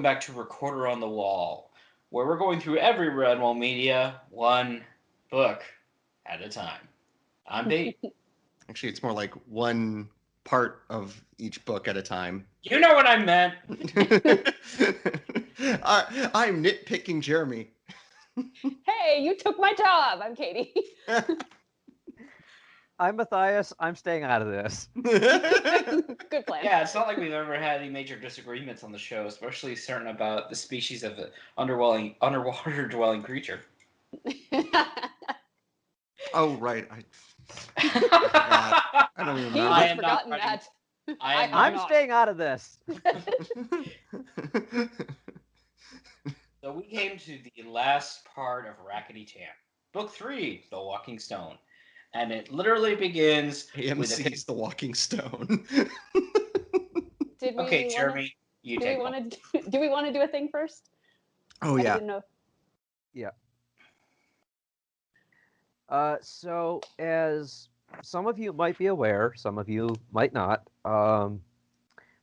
welcome back to Recorder on the Wall, where we're going through every Redwall media, one book at a time. I'm Pete. Actually, it's more like one part of each book at a time. You know what I meant. I'm nitpicking Jeremy. Hey, you took my job. I'm Katie. I'm Matthias. I'm staying out of this. Good plan. Yeah, it's not like we've ever had any major disagreements on the show, especially certain about the species of the underwater dwelling creature. Oh, right. I don't even He know. has forgotten that. I'm staying out of this. So we came to the last part of Rakkety Tam, Book 3, The Walking Stone. And it literally begins AMC's The Walking Stone. Okay, Jeremy, you take it. Do we want to do a thing first? Oh, yeah. I didn't know. Yeah. So, as some of you might be aware, some of you might not,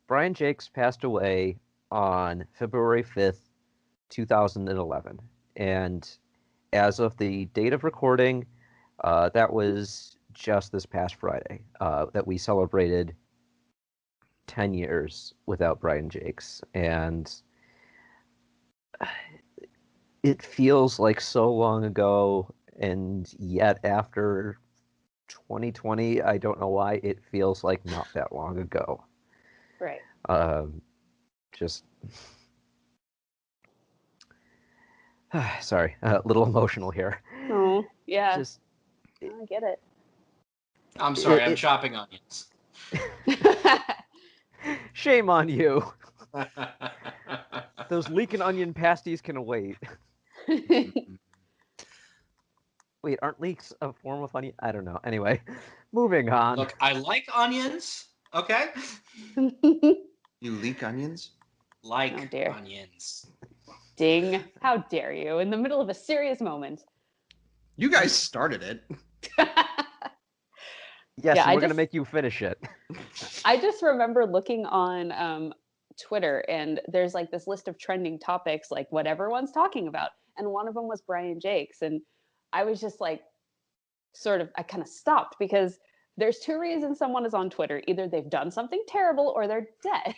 Brian Jakes passed away on February 5th, 2011. And as of the date of recording, that was just this past Friday that we celebrated 10 years without Brian Jakes. And it feels like so long ago, and yet after 2020, I don't know why it feels like not that long ago. Right. Just... Sorry, a little emotional here. Oh, yeah. Just... I get it. I'm sorry, I'm chopping onions. Shame on you. Those leek and onion pasties can wait. Wait, aren't leeks a form of onion? I don't know. Anyway, moving on. Look, I like onions, okay? You leek onions? Like Oh, dear. onions. Ding. How dare you, in the middle of a serious moment. You guys started it. Yes, Yeah, and we're going to make you finish it. I just remember looking on Twitter, and there's like this list of trending topics, like what everyone's talking about. And one of them was Brian Jakes. And I was just like, I kind of stopped, because there's two reasons someone is on Twitter. Either they've done something terrible or they're dead.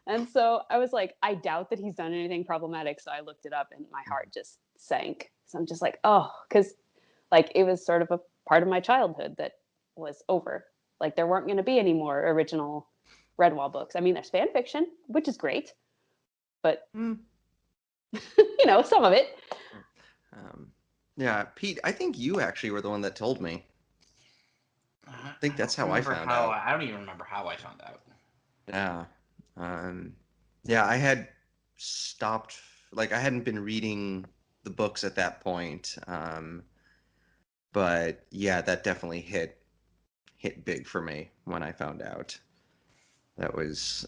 And so I was like, I doubt that he's done anything problematic. So I looked it up and my heart just sank. So I'm just like, oh, because like it was sort of a part of my childhood that was over. Like there weren't going to be any more original Redwall books. I mean, there's fan fiction, which is great, but you know, some of it. Yeah, Pete, I think you actually were the one that told me. I think that's how I found out. I don't even remember how I found out. Yeah. Yeah, I had stopped, like I hadn't been reading the books at that point. But yeah, that definitely hit big for me when I found out. That was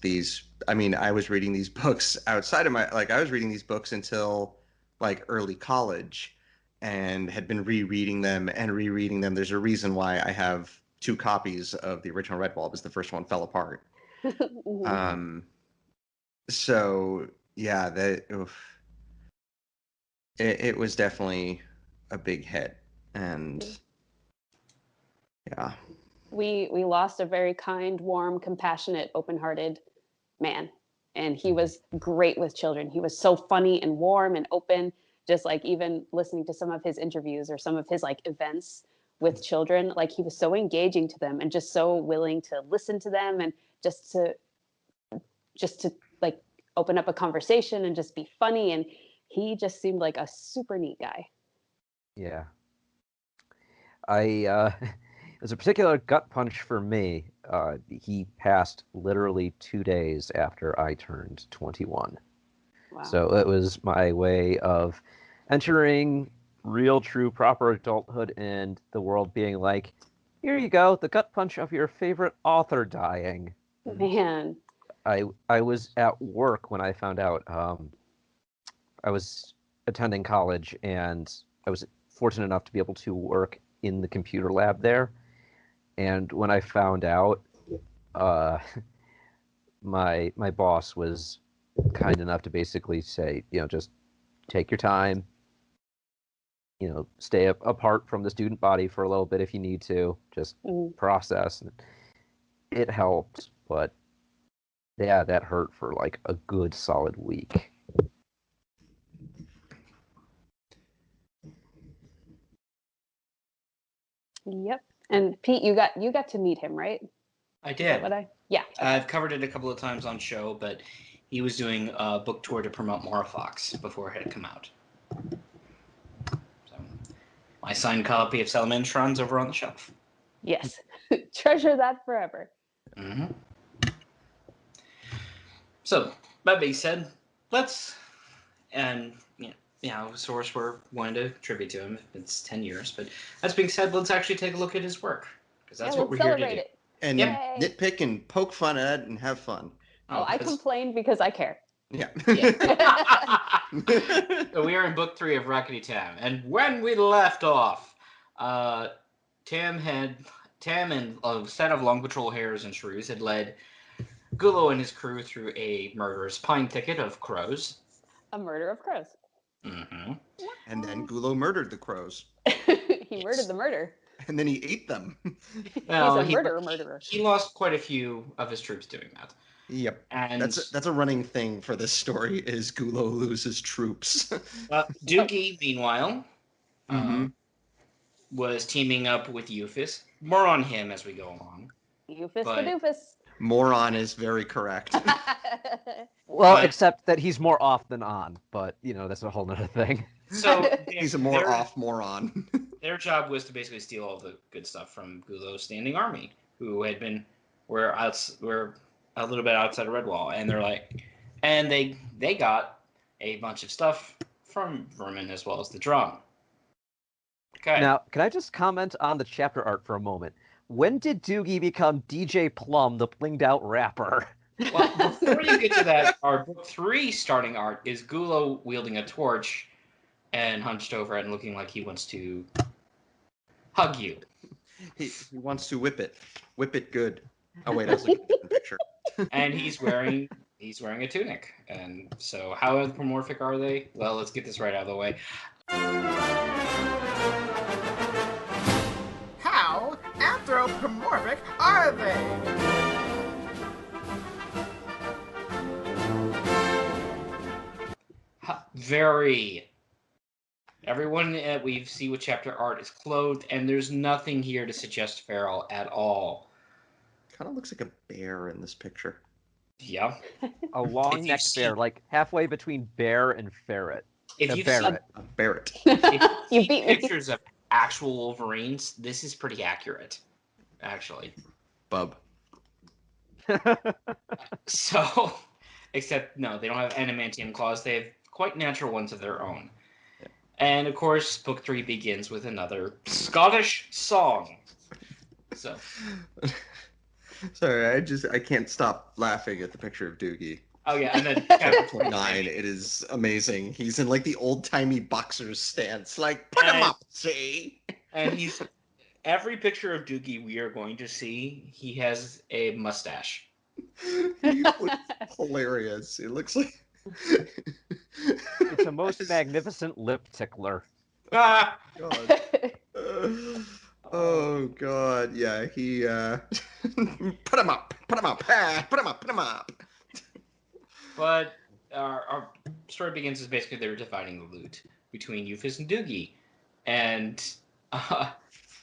these, I mean, I was reading these books outside of I was reading these books until like early college and had been rereading them. There's a reason why I have 2 copies of the original Redwall, because the first one fell apart. So yeah, it was definitely a big hit, and yeah. We lost a very kind, warm, compassionate, open-hearted man. And he was great with children. He was so funny and warm and open, just like even listening to some of his interviews or some of his like events with children, like he was so engaging to them and just so willing to listen to them and just to like open up a conversation and just be funny. And he just seemed like a super neat guy. Yeah. It was a particular gut punch for me. He passed literally 2 days after I turned 21. Wow. So it was my way of entering real, true, proper adulthood and the world being like, here you go, the gut punch of your favorite author dying. Man. I was at work when I found out. I was attending college, and I was fortunate enough to be able to work in the computer lab there. And when I found out, my boss was kind enough to basically say, just take your time, stay apart from the student body for a little bit if you need to, just process. It helped, but yeah, that hurt for like a good solid week. Yep. And Pete, you got to meet him, right? I Is did. that what yeah. I've covered it a couple of times on show, but he was doing a book tour to promote Morofox before it had come out. So my signed copy of Salamandron's over on the shelf. Yes. Treasure that forever. Mm-hmm. So, that being said, let's, and, of course, we're going to tribute to him. It's 10 years, but that being said, let's actually take a look at his work, because that's what we're here to do. It. And Yay. nitpick and poke fun at it and have fun. Oh, I complained because I care. Yeah. So we are in book 3 of Rakkety Tam, and when we left off, Tam and a set of Long Patrol hares and shrews had led Gullo and his crew through a murderous pine thicket of crows. A murder of crows. Mm-hmm. And then Gullo murdered the crows. He murdered the murder. And then he ate them. Well, he's a murderer. He lost quite a few of his troops doing that. Yep. And that's a running thing for this story is Gullo loses troops. Doogie, meanwhile, was teaming up with Euphis. More on him as we go along. Euphis the doofus. Moron is very correct. Well, except that he's more off than on, but, that's a whole nother thing. So he's a more off moron. Their job was to basically steal all the good stuff from Gullo's standing army, who had been were a little bit outside of Redwall, and they're like, and they got a bunch of stuff from Vermin as well as the drum. Okay. Now, can I just comment on the chapter art for a moment? When did Doogie become DJ Plum, the blinged out rapper? Well, before you get to that, our book 3 starting art is Gullo wielding a torch and hunched over and looking like he wants to hug you. He wants to whip it good. Oh wait, that's a different picture. And he's wearing a tunic. And so, how anthropomorphic are they? Well, let's get this right out of the way. How anthropomorphic are they? Very. Everyone that we see with chapter art is clothed, and there's nothing here to suggest feral at all. Kind of looks like a bear in this picture. Yeah. A long-necked bear, like halfway between bear and ferret. If you've a barret. You beat me. Pictures of actual Wolverines, this is pretty accurate, actually. Bub. So, except, no, they don't have adamantium claws. They have quite natural ones of their own. Yeah. And, of course, book 3 begins with another Scottish song. So. Sorry, I can't stop laughing at the picture of Doogie. Oh, yeah, and then chapter 29, it is amazing. He's in, like, the old-timey boxer's stance. Like, put him up, see? And every picture of Doogie we are going to see, he has a mustache. He looks hilarious. It looks like... It's a most magnificent lip tickler. Ah! God. Oh, God. Yeah, he... put him up. Put him up. Put him up. Put him up. But our story begins as basically they're dividing the loot between Euphis and Doogie. And,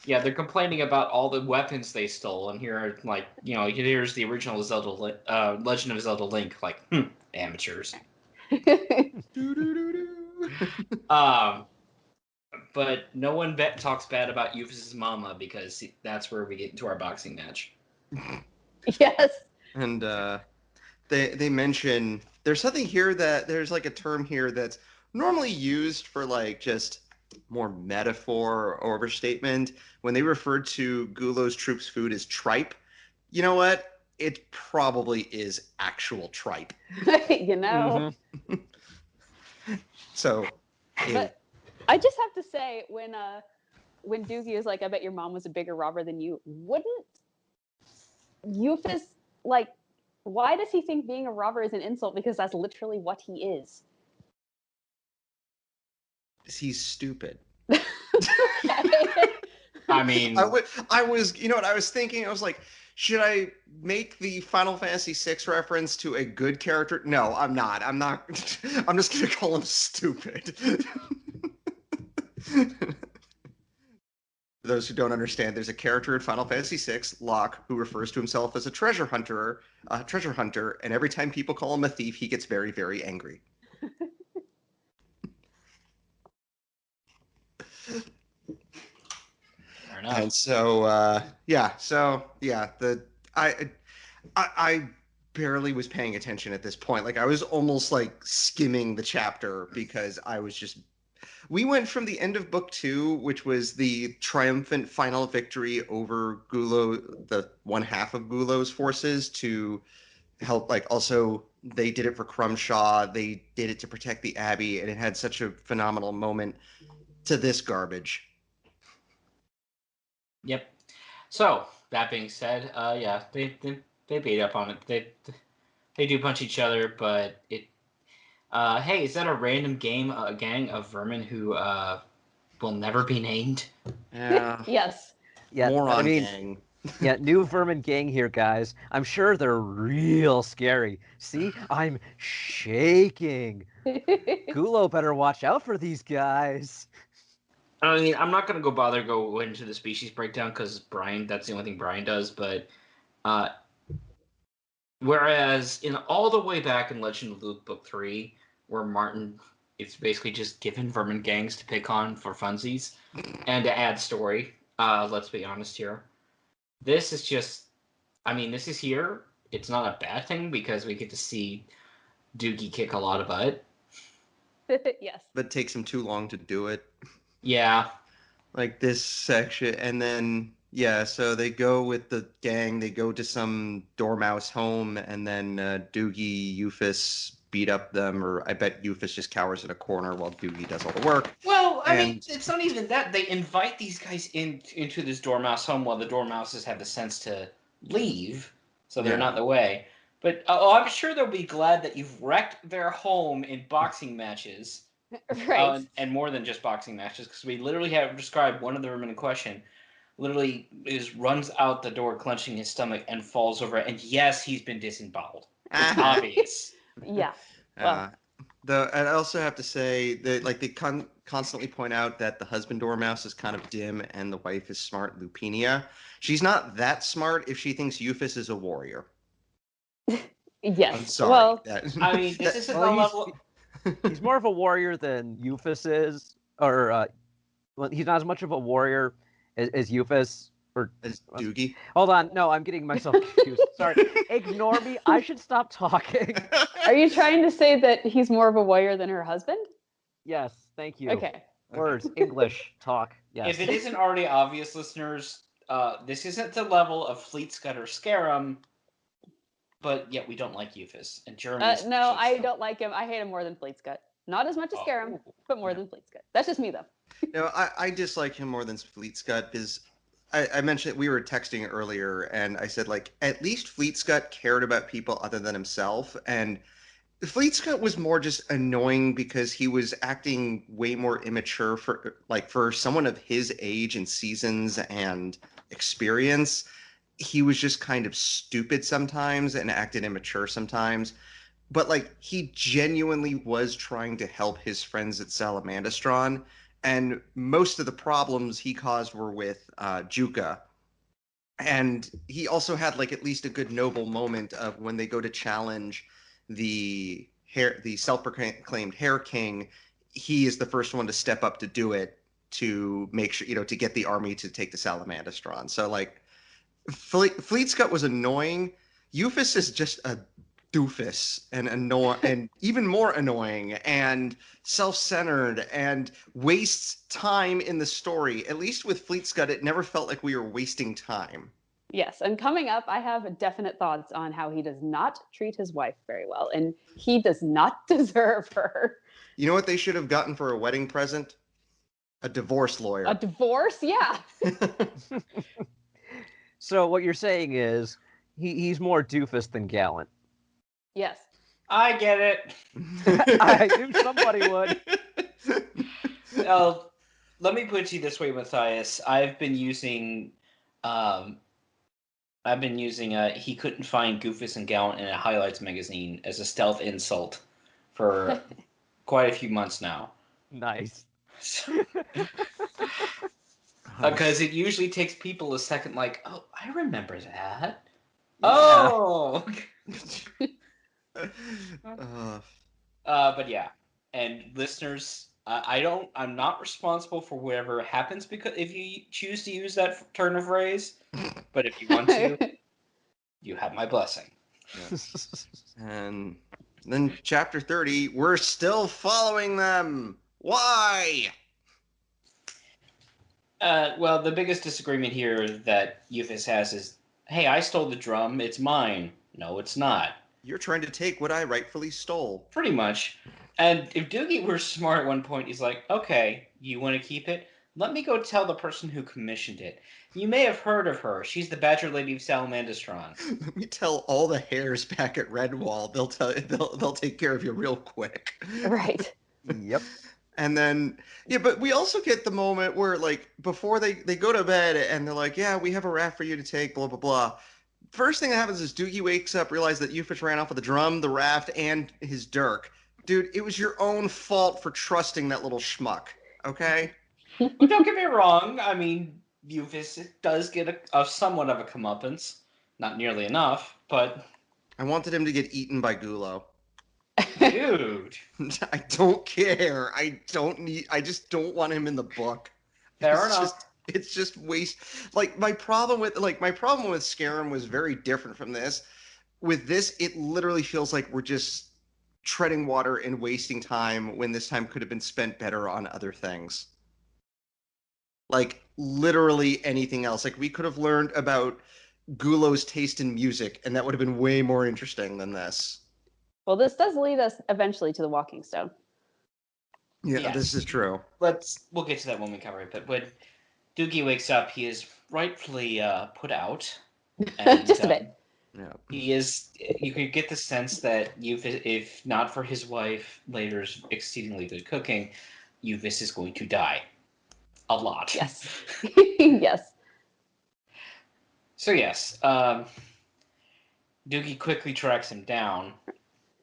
they're complaining about all the weapons they stole. And here are, like, here's the original Zelda, Legend of Zelda Link, like, amateurs. But no one talks bad about Euphis' mama because that's where we get into our boxing match. Yes. And they mention there's something here there's like a term here that's normally used for like just more metaphor or overstatement. When they refer to Gullo's troops' food as tripe, you know what? It probably is actual tripe. Mm-hmm. So. But I just have to say, when Doogie is like, I bet your mom was a bigger robber than you, wouldn't Euphis, like, Why does he think being a robber is an insult? Because that's literally what he is. He's stupid. Okay. I mean, I was, you know what I was thinking? I was like, should I make the Final Fantasy VI reference to a good character? No, I'm not. I'm just gonna call him stupid. For those who don't understand, there's a character in Final Fantasy VI, Locke, who refers to himself as a treasure hunter, and every time people call him a thief, he gets very, very angry. fair enough. And so, I barely was paying attention at this point. Like I was almost like skimming the chapter because I was just. We went from the end of book 2, which was the triumphant final victory over Gulo, the one half of Gulo's forces, to help. Like also, they did it for Crumshaw. They did it to protect the Abbey, and it had such a phenomenal moment. To this garbage. Yep. So that being said, yeah, they beat up on it. They do punch each other, but it. Hey, is that a random gang of vermin who will never be named? Yeah. Yes. Yeah, Moron I mean, gang. yeah, new vermin gang here, guys. I'm sure they're real scary. See, I'm shaking. Gulo better watch out for these guys. I mean, I'm not gonna go into the species breakdown because that's the only thing Brian does. But uh, whereas in all the way back in Legend of Luke Book 3, where Martin is basically just given vermin gangs to pick on for funsies and to add story. Let's be honest here. This is just, I mean, this is here. It's not a bad thing because we get to see Doogie kick a lot of butt. Yes. But it takes him too long to do it. Yeah. Like this section, and then yeah, so they go with the gang. They go to some dormouse home, and then Doogie, Euphis beat up them, or I bet Euphis just cowers in a corner while Doogie does all the work. Well, I mean, it's not even that. They invite these guys into this dormouse home while the dormouses have the sense to leave, so they're Yeah. not in the way. But I'm sure they'll be glad that you've wrecked their home in boxing matches. Right. And more than just boxing matches, because we literally have described one of the women in question literally runs out the door clenching his stomach and falls over it. And yes, he's been disemboweled. It's obvious. Yeah. Well. I also have to say that like they constantly point out that the husband dormouse is kind of dim and the wife is smart, Lupinia. She's not that smart if she thinks Euphis is a warrior. Yes. I'm sorry. Well, I mean, this isn't Well, the level. He's more of a warrior than Euphis is, or well, he's not as much of a warrior as Euphis. Or As Doogie. hold on, no, I'm getting myself confused. Sorry, ignore me. I should stop talking. are you trying to say that he's more of a warrior than her husband? Yes, thank you. Okay. Words, English, talk. Yes. If it isn't already obvious, listeners, this isn't the level of Fleet Scud or Scarum, but yet we don't like Euphis. And Jeremy. No, I don't like him. I hate him more than Fleetscut. Not as much as Scarum, but more than Fleetscut. That's just me, though. No, I dislike him more than Fleet Scud because I mentioned we were texting earlier and I said like at least Fleet Scud cared about people other than himself, and Fleet Scud was more just annoying because he was acting way more immature for someone of his age and seasons and experience. He was just kind of stupid sometimes and acted immature sometimes. But like he genuinely was trying to help his friends at Salamandastron, and most of the problems he caused were with Juka. And he also had like at least a good noble moment of when they go to challenge the self-proclaimed Hair King. He is the first one to step up to do it to make sure to get the army to take the Salamandastron. So like Fleet Scud was annoying. Euphis is just a doofus and and even more annoying and self-centered and wastes time in the story. At least with Fleet Scud, it never felt like we were wasting time. Yes, and coming up, I have definite thoughts on how he does not treat his wife very well, and he does not deserve her. You know what they should have gotten for a wedding present? A divorce lawyer. A divorce? Yeah. So what you're saying is He's more doofus than gallant. Yes. I get it. I knew somebody would. Let me put it to you this way, Matthias. Um, I've been using he couldn't find Goofus and Gallant in a highlights magazine as a stealth insult for quite a few months now. Nice. Because it usually takes people a second, like, oh, I remember that. Yeah. Oh! Uh, But yeah. And listeners, I'm not responsible for whatever happens because if you choose to use that turn of phrase, but if you want to, you have my blessing. and then chapter 30, we're still following them. Why? Well, the biggest disagreement here that Euphis has is, hey, I stole the drum, it's mine. No, it's not. You're trying to take what I rightfully stole. Pretty much. And if Doogie were smart at one point, he's like, okay, you want to keep it? Let me go tell the person who commissioned it. You may have heard of her. She's the Badger Lady of Salamandastron. Let me tell all the hares back at Redwall. They'll take care of you real quick. Right. Yep. And then, yeah, but we also get the moment where, like, before they go to bed and they're like, yeah, we have a raft for you to take, blah, blah, blah. First thing that happens is Doogie wakes up, realizes that Euphis ran off with the drum, the raft, and his dirk. Dude, it was your own fault for trusting that little schmuck, okay? But don't get me wrong. I mean, Euphis does get a somewhat of a comeuppance. Not nearly enough, but... I wanted him to get eaten by Gulo. Dude. I don't care. I just don't want him in the book. Fair enough. It's just waste. Like my problem with Scarum was very different from this. With this, it literally feels like we're just treading water and wasting time when this time could have been spent better on other things. Like literally anything else. Like we could have learned about Gulo's taste in music, and that would have been way more interesting than this. Well, this does lead us eventually to the Walking Stone. Yeah, Yes. This is true. We'll get to that when we cover it. But when Doogie wakes up, he is rightfully put out. And, Just a bit. Yeah. He is. You could get the sense that if not for his wife Later's exceedingly good cooking, Euphis is going to die. A lot. Yes. Yes. So yes, Doogie quickly tracks him down,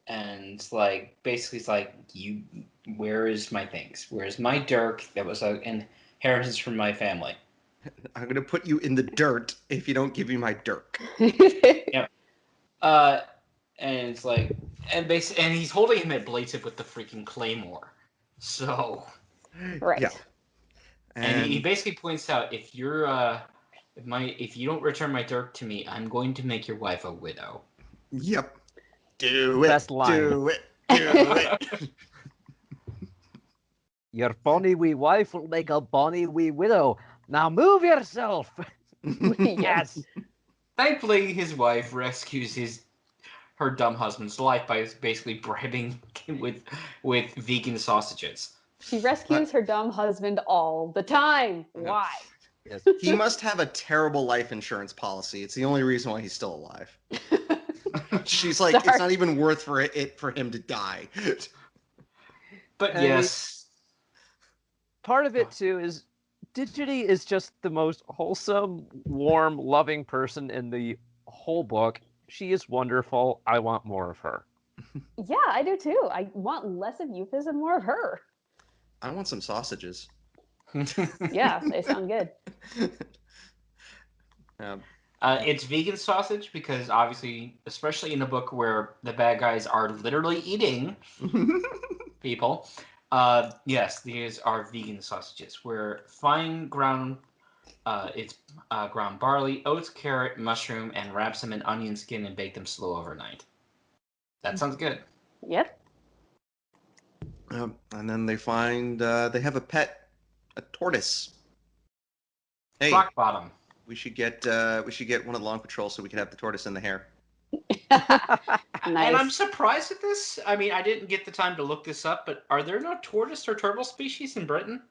and basically, where is my things? Where's my dirk? That was an inheritance from my family. I'm gonna put you in the dirt if you don't give me my dirk. Yep. And it's like, and he's holding him at Blative with the freaking claymore. So. Right. Yeah. And he basically points out, if you don't return my dirk to me, I'm going to make your wife a widow. Yep. Do it. Best line. Do it. Do it. Your bonny wee wife will make a bonny wee widow. Now move yourself. Yes. Thankfully, his wife rescues her dumb husband's life by basically bribing him with vegan sausages. She rescues her dumb husband all the time. Why? Yes. He must have a terrible life insurance policy. It's the only reason why he's still alive. She's like, Sorry. it's not even worth for him to die. But And yes, Part of it too is Digity is just the most wholesome, warm, loving person in the whole book. She is wonderful. I want more of her. Yeah, I do too. I want less of Euphis and more of her. I want some sausages. Yeah, they sound good. it's vegan sausage because obviously, especially in a book where the bad guys are literally eating people. Yes, these are vegan sausages. Where fine ground, ground barley, oats, carrot, mushroom, and wraps them in onion skin and bake them slow overnight. That sounds good. Yep. And then they find they have a pet, a tortoise. Hey, Rock bottom. we should get one of the long patrol so we can have the tortoise in the hair. Nice. And I'm surprised at this. I mean, I didn't get the time to look this up, but are there no tortoise or turtle species in Britain?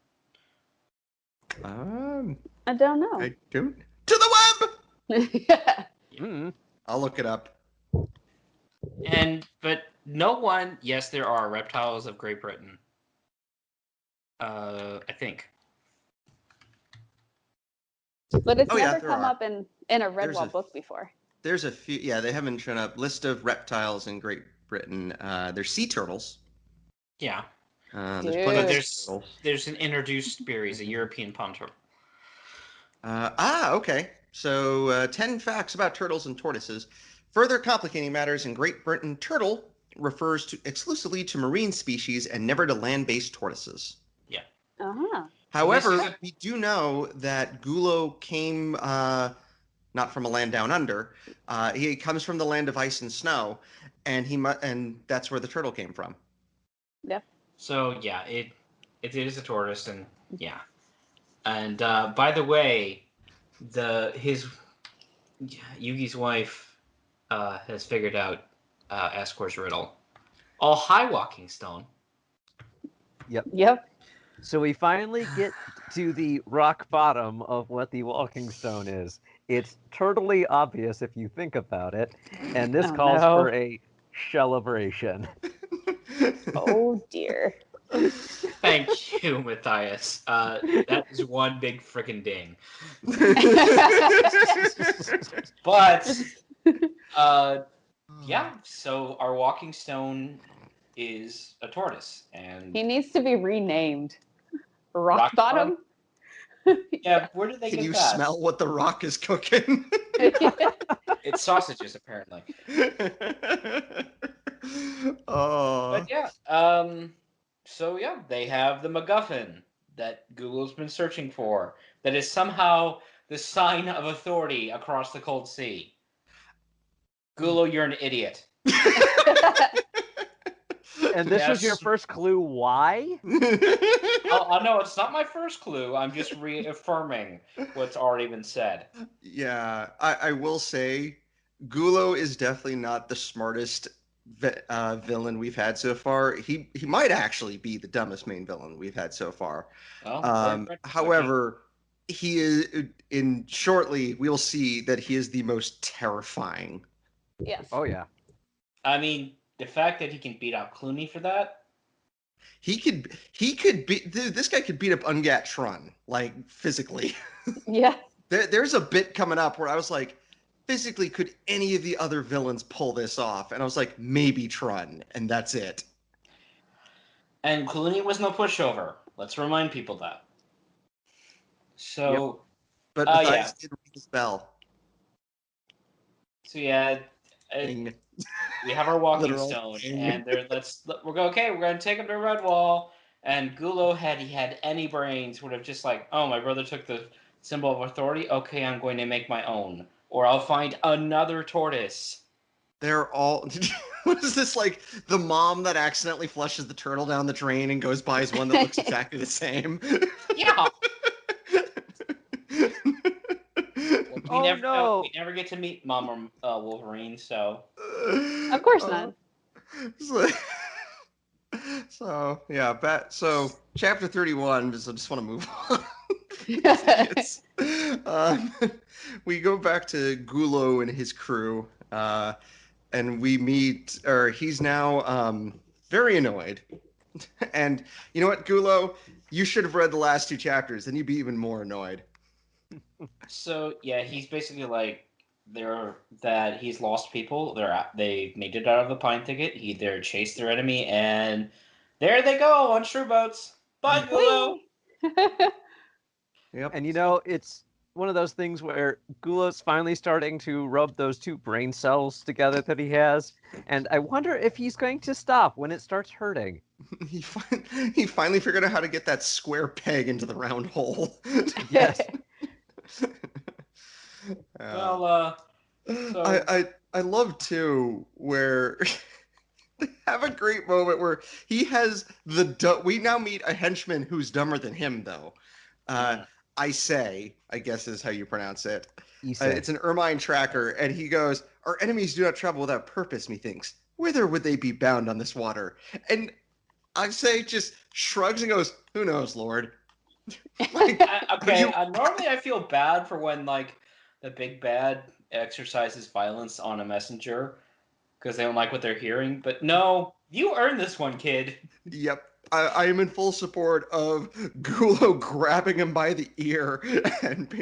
I don't know. I don't. To the web. Yeah. Mm. I'll look it up. But no one. Yes, there are reptiles of Great Britain. I think. But it's Oh, yeah, never there come are. up in a Redwall book before. There's a few. Yeah, they haven't shown up. List of reptiles in Great Britain. There's sea turtles. Yeah. There's Dude. plenty But of there's sea turtles. there's an introduced species, a European pond turtle. Okay. So 10 facts about turtles and tortoises. Further complicating matters in Great Britain, turtle refers to exclusively to marine species and never to land-based tortoises. Yeah. Uh-huh. However, we do know that Gulo came not from a land down under. He comes from the land of ice and snow, and that's where the turtle came from. Yep. So yeah, it is a tortoise, and yeah. And by the way, Yugi's wife has figured out Ascor's riddle. Oh, hi, Walking Stone. Yep. So we finally get to the rock bottom of what the walking stone is. It's totally obvious if you think about it, and this Oh, calls no. for a celebration. Oh dear. Thank you, Matthias. That is one big frickin' ding. But yeah, so our Walking Stone is a tortoise, and He needs to be renamed. Rock Rock bottom? yeah, where did they Can get you that? smell what the rock is cooking? It's sausages, apparently. Oh. But yeah, so yeah, they have the MacGuffin that Google's been searching for. That is somehow the sign of authority across the cold sea. Google, you're an idiot. And this was your Yes. first clue why? Oh, no, it's not my first clue. I'm just reaffirming what's already been said. Yeah, I will say, Gulo is definitely not the smartest villain we've had so far. He might actually be the dumbest main villain we've had so far. Well, However, he is shortly we'll see that he is the most terrifying. Yes. Oh yeah. I mean, the fact that he can beat out Clooney for that. He could beat this guy could beat up Ungatron, like physically. Yeah. There's a bit coming up where I was like, physically, could any of the other villains pull this off? And I was like, maybe Trun, and that's it. And Clooney was no pushover. Let's remind people that. So, But yeah. Matthias did ring his bell. So yeah, Ding. we have our walking Literal stone, ding. and we're gonna take him to Redwall. And Gulo, had he had any brains, would have just like, oh, my brother took the symbol of authority. Okay, I'm going to make my own, or I'll find another tortoise. They're all. What is this, like the mom that accidentally flushes the turtle down the drain and goes buys one that looks exactly the same? Yeah. Oh, no. We never get to meet Mama Wolverine, so. Of course not. So yeah, so chapter 31. So I just want to move on. We go back to Gulo and his crew, and we meet, or he's now very annoyed. And you know what, Gulo, you should have read the last two chapters, then you'd be even more annoyed. So yeah, he's basically like that he's lost people. They made it out of the pine thicket. They're chased their enemy, and there they go on shrew boats. Bye, Gulo. Yep. And it's one of those things where Gulo's finally starting to rub those two brain cells together that he has, and I wonder if he's going to stop when it starts hurting. He finally figured out how to get that square peg into the round hole. Yes. Well, so I love too where they have a great moment where he has we now meet a henchman who's dumber than him though. I guess is how you pronounce it. It's an ermine tracker, and he goes, "Our enemies do not travel without purpose," methinks. Whither would they be bound on this water? And I say, just shrugs and goes, "Who knows, Lord?" normally I feel bad for when like the big bad exercises violence on a messenger because they don't like what they're hearing. But no, you earned this one, kid. Yep. I am in full support of Gulo grabbing him by the ear and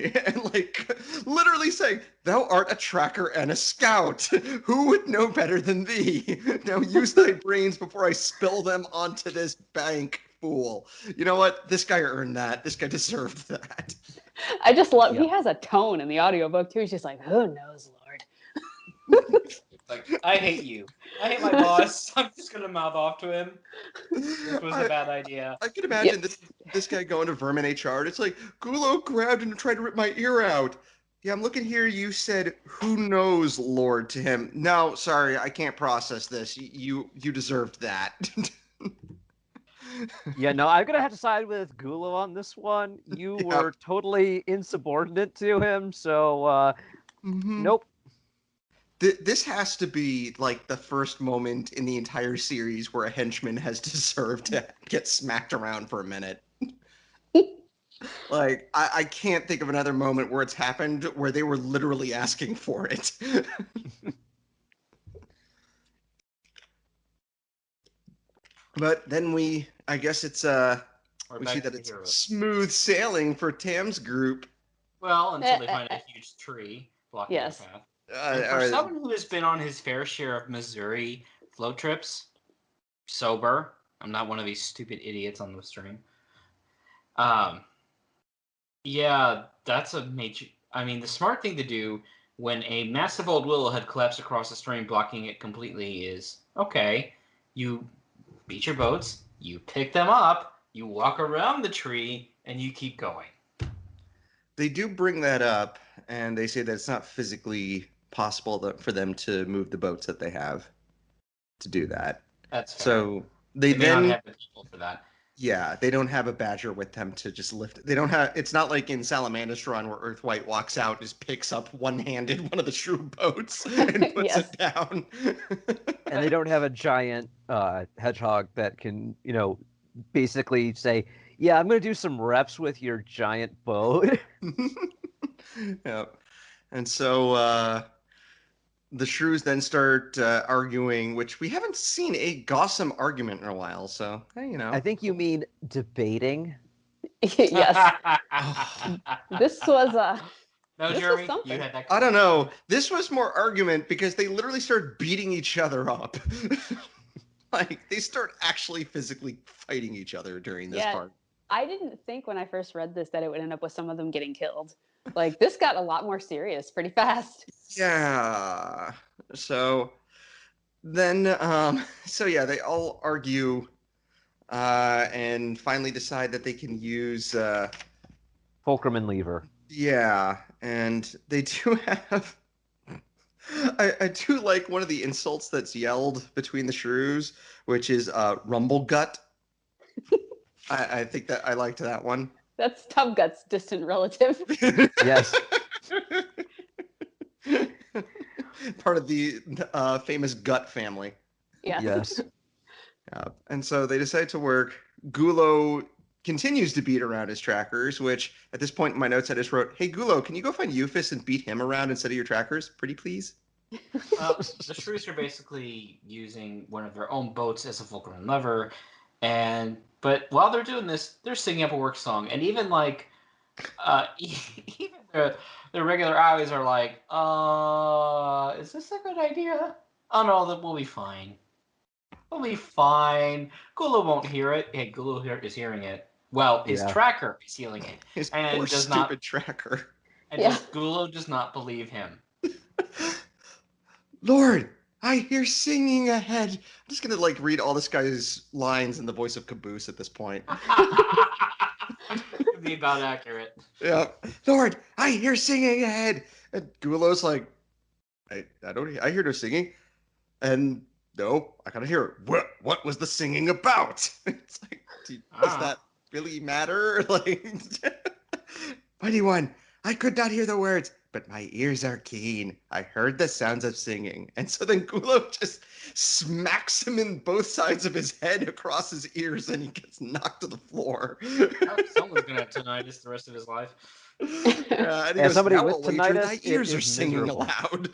like literally saying, "Thou art a tracker and a scout. Who would know better than thee? Now use thy brains before I spill them onto this bank, fool." You know what? This guy earned that. This guy deserved that. I just love. Yeah. He has a tone in the audiobook too. He's just like, "Who knows, Lord." Like, I hate you. I hate my boss. I'm just gonna mouth off to him. This was a bad idea. I can imagine this guy going to Vermin HR. And it's like, Gulo grabbed and tried to rip my ear out. Yeah, I'm looking here. You said, "Who knows, Lord," to him. No, sorry, I can't process this. You deserved that. Yeah, no, I'm gonna have to side with Gulo on this one. You Yep. were totally insubordinate to him, so Mhm. nope. This has to be like the first moment in the entire series where a henchman has deserved to get smacked around for a minute. Like, I can't think of another moment where it's happened where they were literally asking for it. But then I guess it's We're we back see to that the it's heroes. smooth sailing for Tam's group. Well, until they find a huge tree blocking Yes. their path. And for Uh, someone who has been on his fair share of Missouri float trips, sober, I'm not one of these stupid idiots on the stream. Yeah, that's a major. I mean, the smart thing to do when a massive old willow had collapsed across the stream, blocking it completely, is okay. You beat your boats, you pick them up, you walk around the tree, and you keep going. They do bring that up, and they say that it's not physically possible for them to move the boats that they have to do that. That's fair. So they may not then, have the people for that. yeah, they don't have a badger with them to just lift. They don't have. It's not like in Salamander's Run where Earthwhite walks out and just picks up one-handed one of the shrew boats and puts Yes. it down. And they don't have a giant hedgehog that can, basically say, "Yeah, I'm gonna do some reps with your giant boat." Yep. And so the shrews then start arguing, which we haven't seen a Gossam argument in a while. So I think you mean debating. Yes. This was No, this was Jeremy, something. you had that. I don't know. This was more argument because they literally started beating each other up. Like they start actually physically fighting each other during this Yeah. part. I didn't think when I first read this that it would end up with some of them getting killed. Like this got a lot more serious pretty fast. Yeah. So then, so yeah, they all argue, and finally decide that they can use, Fulcrum and Lever. yeah, and they do have. I do like one of the insults that's yelled between the shrews, which is rumble gut. I think that I liked that one. That's Tub Gut's distant relative. Yes. Part of the famous Gut family. Yes. Yes. And so they decide to work. Gulo continues to beat around his trackers, which at this point in my notes I just wrote, "Hey Gulo, can you go find Euphis and beat him around instead of your trackers? Pretty please?" The shrews are basically using one of their own boats as a fulcrum and lever, but while they're doing this, they're singing up a work song, and even like, even their regular eyes are like, is this a good idea? Oh no, that we'll be fine. We'll be fine. Gula won't hear it. Hey, Gula is hearing it. Well, his Yeah. tracker is hearing it, His and poor does stupid not. tracker. And Yeah. Gula does not believe him. Lord, I hear singing ahead. I'm just gonna like read all this guy's lines in the voice of Caboose at this point. Could be about accurate. Yeah, Lord, I hear singing ahead. And Gulo's like, I hear no singing. And no, I gotta hear it. What was the singing about? It's like, does that really matter? Like, Mighty One, I could not hear the words, but my ears are keen. I heard the sounds of singing. And so then Gulo just smacks him in both sides of his head across his ears, and he gets knocked to the floor. Someone's gonna have tinnitus the rest of his life. Yeah, and he As goes, somebody now with I'll wager tinnitus, thy it ears are is singing miserable. aloud.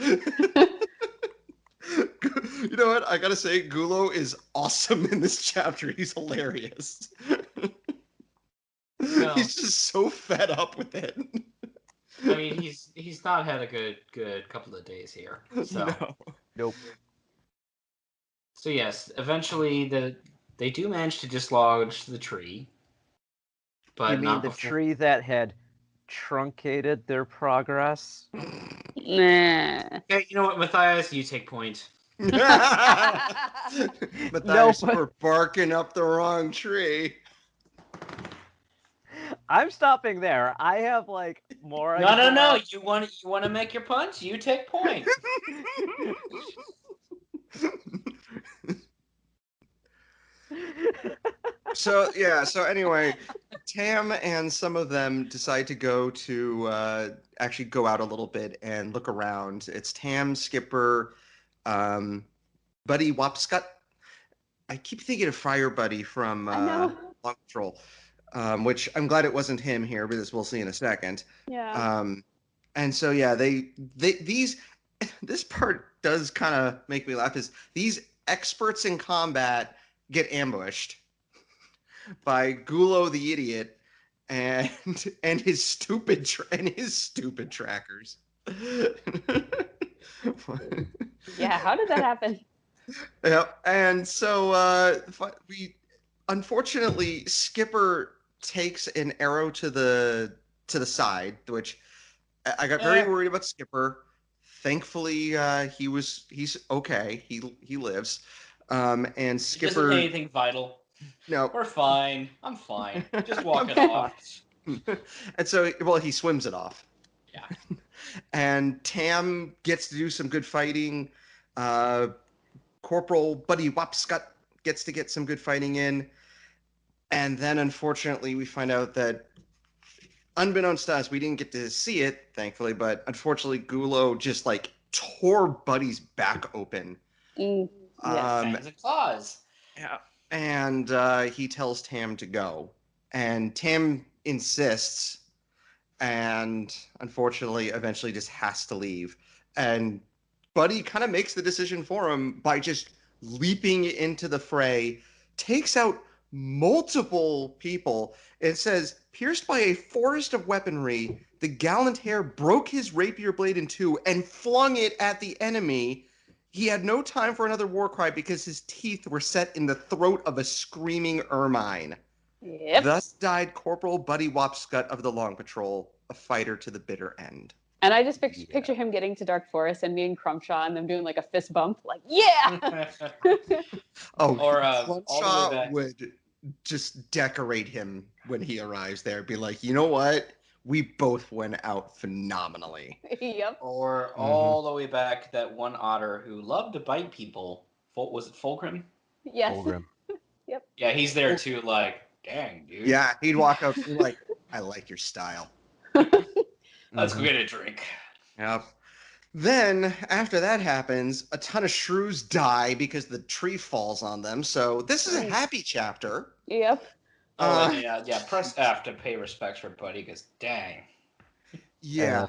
You know what? I gotta say, Gulo is awesome in this chapter. He's hilarious. No. He's just so fed up with it. I mean, he's not had a good couple of days here. So No. Nope. so yes, eventually they do manage to dislodge the tree, but You mean not the before. tree that had truncated their progress? Nah. Okay, you know what, Matthias, you take point. Matthias, but- we're barking up the wrong tree. I'm stopping there. I have like more. I No, could no, pull no. out. You want to make your punch? You take point. So anyway, Tam and some of them decide to go to actually go out a little bit and look around. It's Tam, Skipper, Buddy Wapscut. I keep thinking of Fire Buddy from I know. Long Patrol, which I'm glad it wasn't him here, but as we'll see in a second. Yeah. And so yeah, these this part does kind of make me laugh. Is these experts in combat get ambushed by Gulo the idiot and his stupid trackers. Yeah. How did that happen? Yep. And so we unfortunately Skipper takes an arrow to the side, which I got very worried about Skipper. Thankfully, he's okay. He lives. And He doesn't Skipper, hit anything vital. no. We're fine. I'm fine. Just walk it Okay. off. And so, well, he swims it off. Yeah. And Tam gets to do some good fighting. Corporal Buddy Wapscut gets to get some good fighting in. And then, unfortunately, we find out that, unbeknownst to us, we didn't get to see it, thankfully, but unfortunately, Gulo just like tore Buddy's back open. Mm, yes. Fangs and claws. Yeah. And he tells Tam to go. And Tam insists, and unfortunately, eventually just has to leave. And Buddy kind of makes the decision for him by just leaping into the fray, takes out multiple people. It says, pierced by a forest of weaponry, the gallant hare broke his rapier blade in two and flung it at the enemy. He had no time for another war cry because his teeth were set in the throat of a screaming ermine. Yep. Thus died Corporal Buddy Wapscut of the Long Patrol, a fighter to the bitter end. And I just Yeah. picture him getting to Dark Forest and me and Crumshaw and them doing like a fist bump, like, yeah. Oh, Or, all the way Crumshaw back. would just decorate him when he arrives there. Be like, you know what? We both went out phenomenally. Yep. Or all the way back, that one otter who loved to bite people. Was it Fulgrim? Yes. Fulgrim. Yeah, he's there too. Like, dang, dude. Yeah, he'd walk up and be like, I like your style. Let's go get a drink. Yep. Then, after that happens, a ton of shrews die because the tree falls on them. So this is a happy chapter. Yep. Oh, Uh, yeah. Press F to pay respects for Buddy, because dang. Yeah,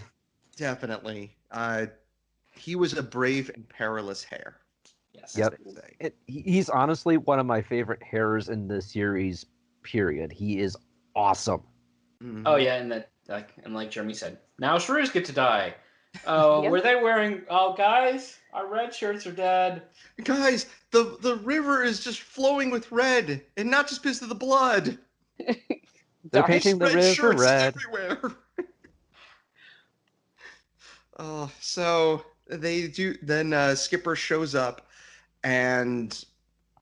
definitely. He was a brave and perilous hare. Yes. Yep. as they say. He's honestly one of my favorite hares in the series. Period. He is awesome. Mhm. Oh yeah, and like Jeremy said, now shrews get to die. Oh, Yep. were they wearing? Oh, guys, our red shirts are dead. Guys, the river is just flowing with red, and not just because of the blood. They're Dark. painting the Red river shirts red. everywhere. Oh, so they do. Then Skipper shows up, and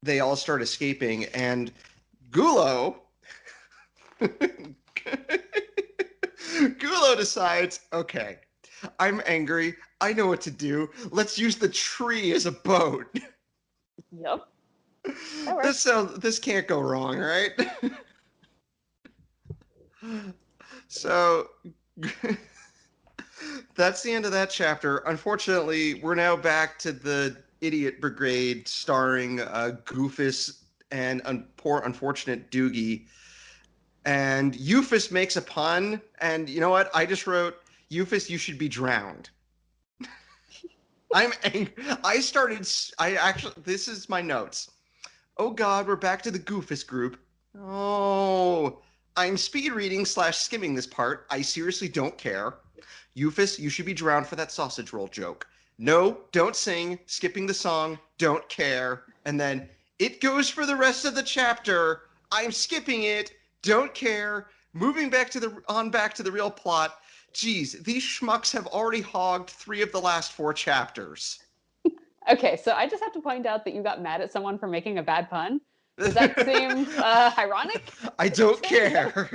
they all start escaping. And Gulo, Gulo decides, okay, I'm angry. I know what to do. Let's use the tree as a boat. Yep. That works. This can't go wrong, right? So That's the end of that chapter. Unfortunately, we're now back to the Idiot Brigade starring Goofus and poor unfortunate Doogie. And Euphis makes a pun, and you know what? I just wrote, Euphis, you should be drowned. I'm angry. I actually, this is my notes. Oh God, we're back to the Goofus group. Oh, I'm speed reading / skimming this part. I seriously don't care. Euphis, you should be drowned for that sausage roll joke. No, don't sing. Skipping the song. Don't care. And then it goes for the rest of the chapter. I'm skipping it. Don't care. Moving back to the real plot. Geez, these schmucks have already hogged 3 of the last 4 chapters. Okay, so I just have to point out that you got mad at someone for making a bad pun. Does that seem ironic? I don't care.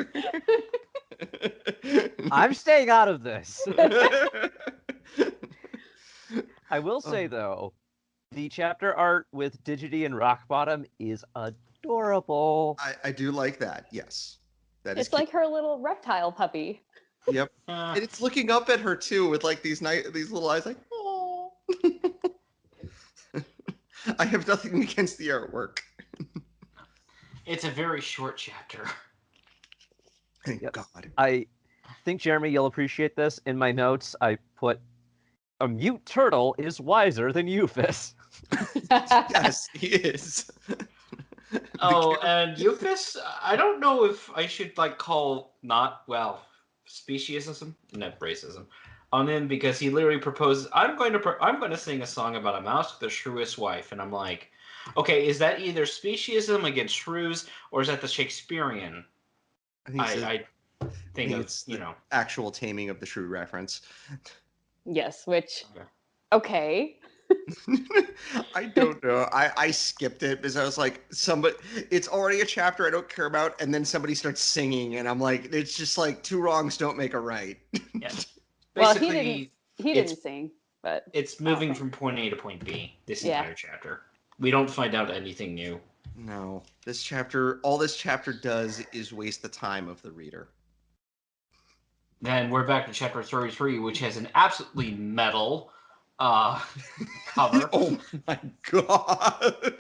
I'm staying out of this. I will say, though, the chapter art with Digity and Rockbottom is adorable. I do like that, yes. That is It's like her little reptile puppy. Yep. And it's looking up at her too with like these little eyes like, oh. I have nothing against the artwork. It's a very short chapter. Thank Yep. God. I think, Jeremy, you'll appreciate this. In my notes, I put, a mute turtle is wiser than Euphis. Yes, he is. Oh, and Euphis, I don't know if I should call speciesism, not racism, on him, because he literally proposes, I'm going to sing a song about a mouse with a shrewest wife, and I'm like, okay, is that either speciesism against shrews, or is that the Shakespearean? I think it's the actual Taming of the Shrew reference. Yes, which okay. I don't know. I skipped it because I was like, it's already a chapter I don't care about, and then somebody starts singing, and I'm like, it's just like 2 wrongs don't make a right. Yeah. Well, Basically, he didn't sing, but it's moving from point A to point B this Yeah. entire chapter. We don't find out anything new. No, all this chapter does is waste the time of the reader. Then we're back to chapter 33, which has an absolutely metal cover. Oh my God.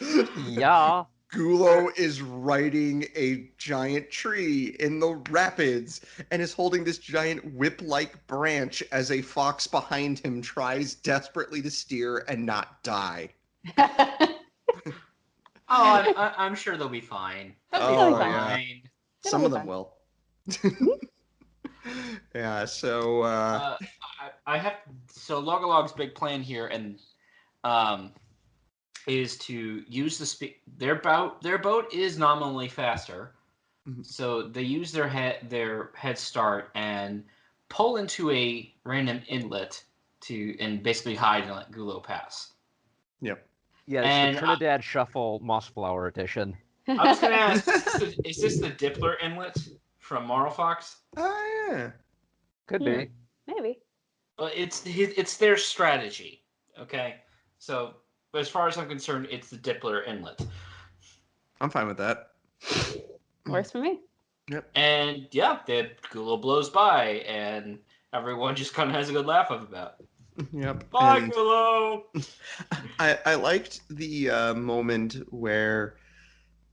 Yeah. Gulo is riding a giant tree in the rapids and is holding this giant whip-like branch as a fox behind him tries desperately to steer and not die. I'm sure they'll be fine. They'll be fine. Some It'll of be them fine. will. Yeah, so I have Logolog's big plan here is to use the speed. Their boat is nominally faster, so they use their head start and pull into a random inlet and basically hide and let Gulo pass. Yep. Yeah, it's And the Trinidad Shuffle Mossflower edition. I was going to ask, is this the Dippler inlet from Marl Fox? Oh yeah. Could be. Maybe. Well, it's their strategy. Okay, so as far as I'm concerned, it's the Dippler inlet. I'm fine with that. Works for me. Yep. And yeah, the Gulo blows by, and everyone just kind of has a good laugh about it. Yep. Bye, And Gulo! I liked the moment where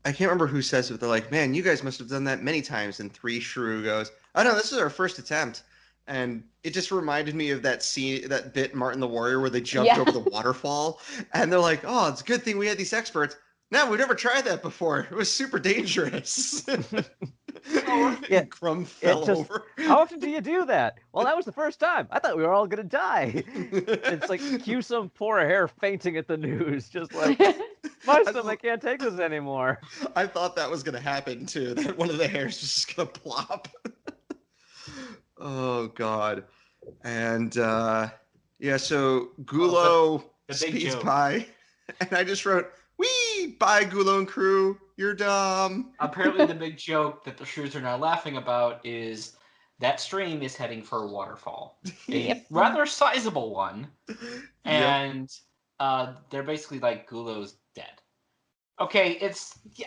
I can't remember who says it, but they're like, man, you guys must have done that many times. And 3 Shrew goes, oh no, this is our first attempt. And it just reminded me of that scene, that bit Martin the Warrior where they jumped over the waterfall. And they're like, oh, it's a good thing we had these experts. No, we've never tried that before. It was super dangerous. Yeah, Crumb fell over. How often do you do that? Well, that was the first time. I thought we were all going to die. It's like cue some poor hare fainting at the news. Just like, my stomach can't take this anymore. I thought that was going to happen too. That one of the hares was just going to plop. Oh, God. And yeah, so Gulo speeds by. And I just wrote, wee, bye, Gulo and crew. You're dumb. Apparently, the big joke that the Shrews are now laughing about is that stream is heading for a waterfall, a rather sizable one, and they're basically like, Gulo's dead. Okay,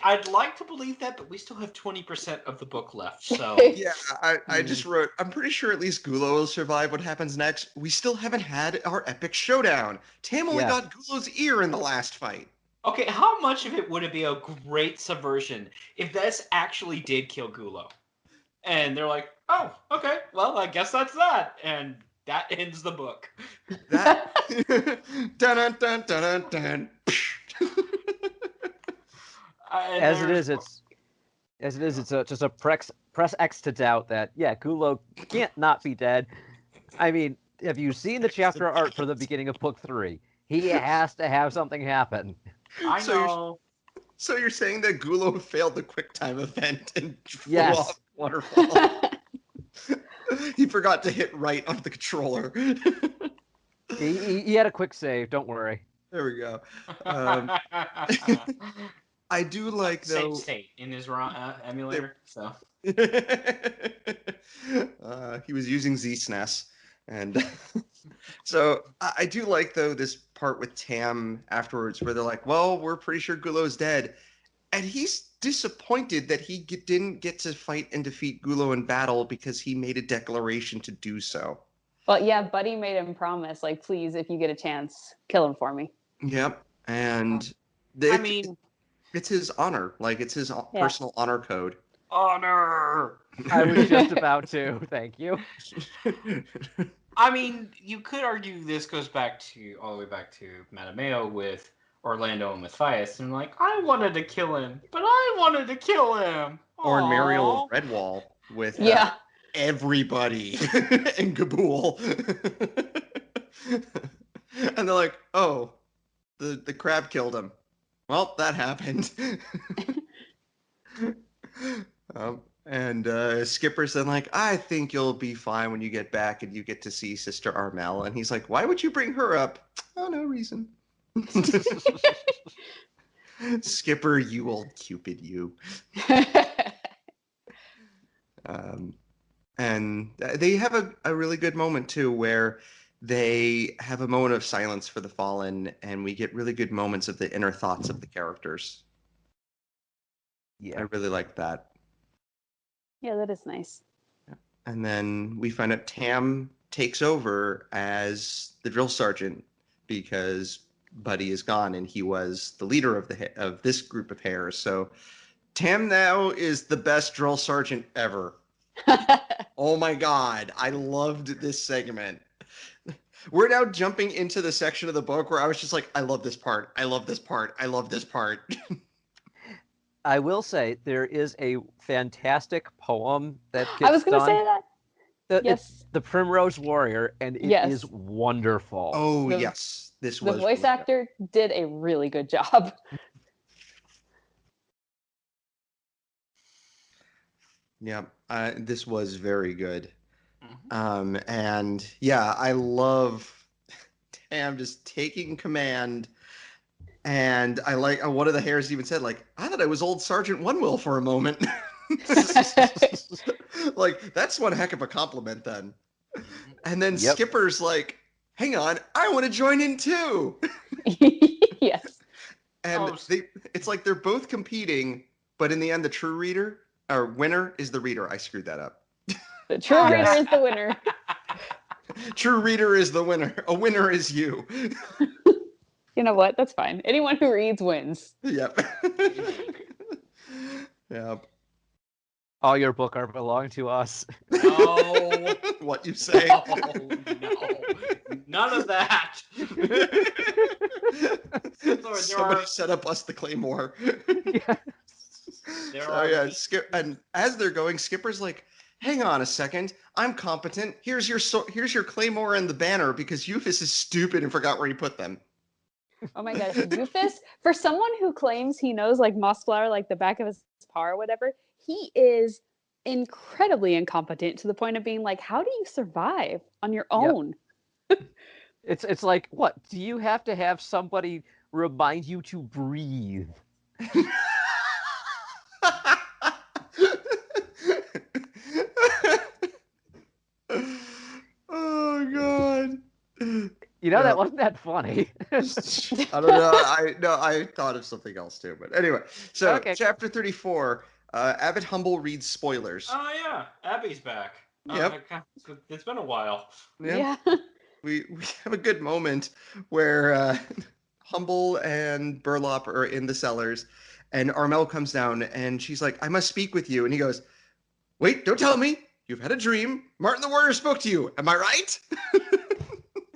I'd like to believe that, but we still have 20% of the book left, so Yeah, I just wrote, I'm pretty sure at least Gulo will survive what happens next. We still haven't had our epic showdown. Tam only Yeah. got Gulo's ear in the last fight. okay, how much of it would it be a great subversion if this actually did kill Gulo? And they're like, oh, okay, well, I guess that's that. And that ends the book. That dun dun dun dun dun. And As it there's- is, it's just a press X to doubt that, yeah, Gulo can't not be dead. I mean, have you seen the chapter art for the beginning of book 3? He has to have something happen. I So you're- know. So you're saying that Gulo failed the QuickTime event and flew Yes. off the waterfall? He forgot to hit right on the controller. He had a quick save, don't worry. There we go. I do like Same though. state in his emulator. So He was using ZSNES, and so I do like though this part with Tam afterwards, where they're like, "Well, we're pretty sure Gulo's dead," and he's disappointed that he didn't get to fight and defeat Gulo in battle because he made a declaration to do so. Well, yeah, Buddy made him promise, like, please, if you get a chance, kill him for me. Yep, and I mean, it's his honor, like it's his personal honor code. honor. I was just about to, thank you. I mean, you could argue this goes back to all the way back to Matameo with Orlando and Matthias, and like, I wanted to kill him, but I wanted to kill him. Or in Aw. Mariel Redwall with Yeah. everybody in Kabul. And they're like, oh, the crab killed him. Well, that happened. And Skipper's then like, I think you'll be fine when you get back and you get to see Sister Armel. And he's like, why would you bring her up? Oh, no reason. Skipper, you old Cupid, you. And they have a really good moment too, where they have a moment of silence for the fallen, and we get really good moments of the inner thoughts of the characters. I Yeah. really like that. Yeah, that is nice. And then we find out Tam takes over as the drill sergeant because Buddy is gone, and he was the leader of this group of hares. So Tam now is the best drill sergeant ever. Oh my god, I loved this segment. We're now jumping into the section of the book where I was just like, I love this part. I love this part. I love this part. I will say there is a fantastic poem that gets I was going to done. say that. It's Yes. The Primrose Warrior, and it is Yes. wonderful. Oh, The- yes. This The was voice really good. actor did a really good job. Yeah, this was very good. Mhm. And yeah, I love Tam just taking command. And I like one of the hares even said, like, I thought I was old Sergeant Onewill for a moment. Like, that's one heck of a compliment then. And then Yep. Skipper's like, hang on, I want to join in too. Yes. And Oh, it's like they're both competing, but in the end, the true reader or winner is the reader. I screwed that up. The true Yes. reader is the winner. True reader is the winner. A winner is you. You know what? That's fine. Anyone who reads wins. Yep. Yep. All your book art belong to us. No. What you say? No, no. None of that. Somebody set up us the Claymore. There So are yeah, eight- and as they're going, Skipper's like, "Hang on a second, I'm competent. Here's your Claymore and the banner because Euphis is stupid and forgot where he put them." Oh my gosh, Euphis, for someone who claims he knows like Mossflower like the back of his paw or whatever, he is incredibly incompetent to the point of being like, how do you survive on your own? It's like, what? Do you have to have somebody remind you to breathe? Oh god. You know, Yeah. that wasn't that funny. I don't know. I thought of something else too. But anyway, so Okay. chapter 34, Abbott Humble reads spoilers. Oh yeah, Abby's back. Yep. It's been a while. Yeah. Yeah. We have a good moment where Humble and Burlop are in the cellars, and Armel comes down, and she's like, "I must speak with you," and he goes, "Wait, don't tell me. You've had a dream. Martin the Warrior spoke to you. Am I right?"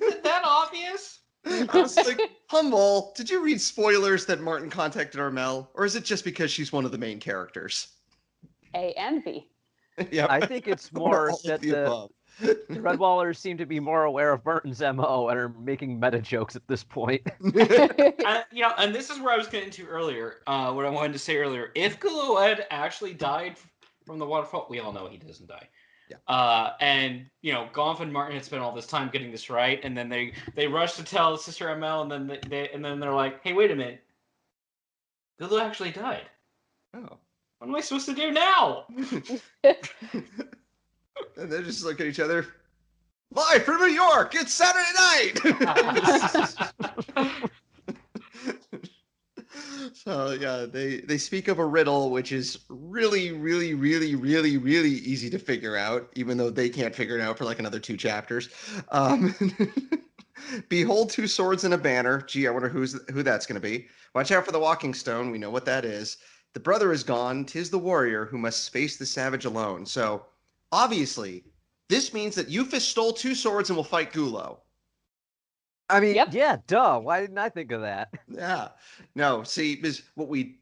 Is it that obvious? I was like, Humble, did you read spoilers that Martin contacted Armel, or is it just because she's one of the main characters? A and B. Yeah, I think it's or more all of that the the above. Redwallers seem to be more aware of Martin's MO and are making meta jokes at this point. And this is where I was getting to earlier. What I wanted to say earlier. If Guloed actually died from the waterfall, we all know he doesn't die. Yeah. And Gonf and Martin had spent all this time getting this right, and then they rush to tell Sister ML, and then they're like, "Hey, wait a minute, Gulo actually died. Oh. What am I supposed to do now?" And they just look at each other. Live from New York, it's Saturday night. So yeah, they speak of a riddle which is really, really, really, really, really easy to figure out, even though they can't figure it out for like another 2 chapters. Behold 2 swords and a banner. Gee, I wonder who that's going to be. Watch out for the walking stone. We know what that is. The brother is gone. 'Tis the warrior who must face the savage alone. So obviously, this means that Euphis stole 2 swords and will fight Gulo. I mean, Yep. yeah, duh. Why didn't I think of that? Yeah. No, see, is what we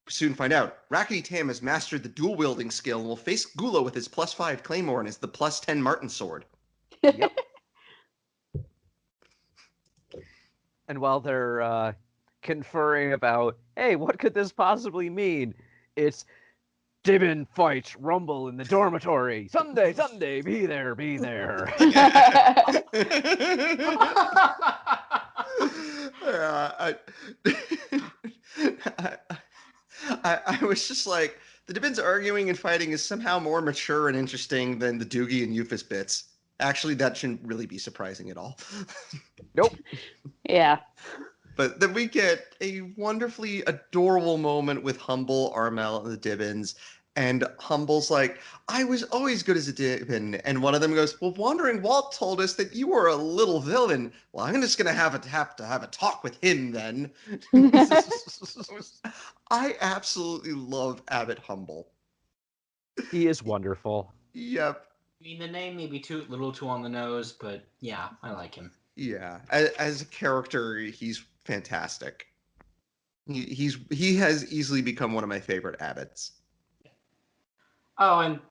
soon find out. Rakkety Tam has mastered the dual wielding skill and will face Gulo with his +5 claymore and his the +10 Martin sword. Yep. And while they're conferring about, hey, what could this possibly mean? It's Dibin fights Rumble in the dormitory. Sunday, be there, be there. I was just like, the Dibins arguing and fighting is somehow more mature and interesting than the Doogie and Euphis bits. Actually, that shouldn't really be surprising at all. Nope. Yeah. But then we get a wonderfully adorable moment with Humble, Armel, and the Dibbins. And Humble's like, I was always good as a Dibbin. And one of them goes, well, Wandering Walt told us that you were a little villain. Well, I'm just going to have to have a talk with him then. I absolutely love Abbott Humble. He is wonderful. Yep. I mean, the name may be a little too on the nose, but yeah, I like him. Yeah. As a character, he's fantastic. He has easily become one of my favorite Abbotts. Oh, and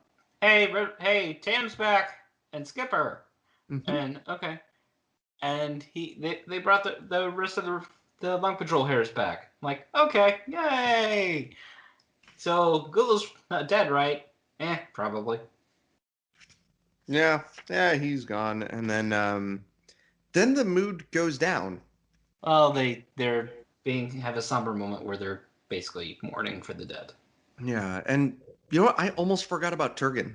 hey, Tam's back, and Skipper, Mhm. and okay, and they brought the rest of the Monk Patrol hairs back. I'm like, okay, yay! So Gulo's not dead, right? Probably. Yeah, he's gone, and then the mood goes down. Well, they're have a somber moment where they're basically mourning for the dead. Yeah, and you know what? I almost forgot about Turgon.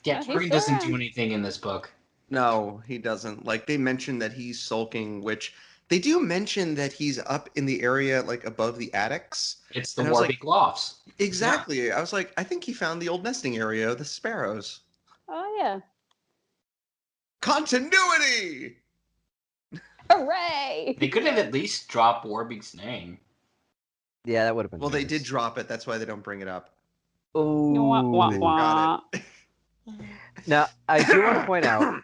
Yeah, Oh, he's Turgon still doesn't around. do anything in this book. No, he doesn't. Like they mentioned that he's sulking, which they do mention that he's up in the area like above the attics. It's the And I was like, Warbeak Lofts. exactly. Yeah. I was like, I think he found the old nesting area of the sparrows. Oh yeah. Continuity. Hooray! They could have at least dropped Warbeak's name. Yeah, that would have been Well, they nice. did drop it. That's why they don't bring it up. Wah, wah, They Ooh. forgot it. Now, I do want to point out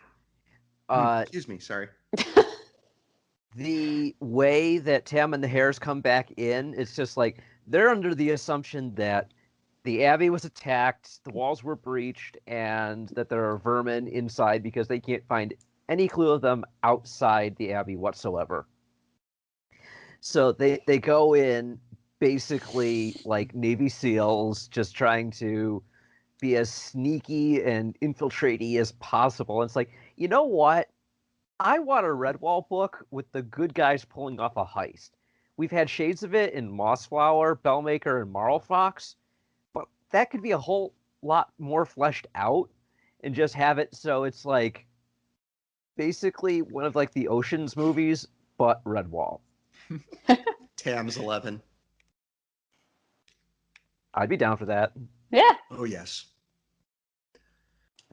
Excuse me. Sorry. the way that Tam and the Hares come back in, it's just like they're under the assumption that the Abbey was attacked, the walls were breached, and that there are vermin inside because they can't find any clue of them outside the Abbey whatsoever. So they go in basically like Navy SEALs, just trying to be as sneaky and infiltratey as possible. And it's like, you know what? I want a Redwall book with the good guys pulling off a heist. We've had shades of it in Mossflower, Bellmaker, and Marlfox, but that could be a whole lot more fleshed out and just have it so it's like basically one of like the Ocean's movies, but Redwall. Tams 11. I'd be down for that. Yeah. Oh yes.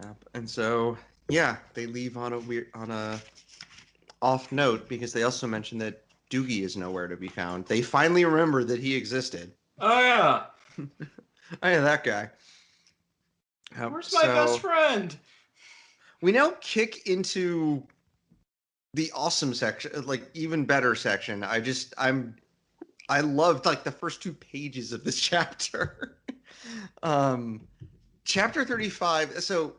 Yep. And so yeah, they leave on a off note because they also mention that Doogie is nowhere to be found. They finally remember that he existed. Oh yeah. Oh yeah, that guy. Yep, Where's my best friend? we now kick into the awesome section, like even better section. I loved like the first 2 pages of this chapter. Chapter 35. So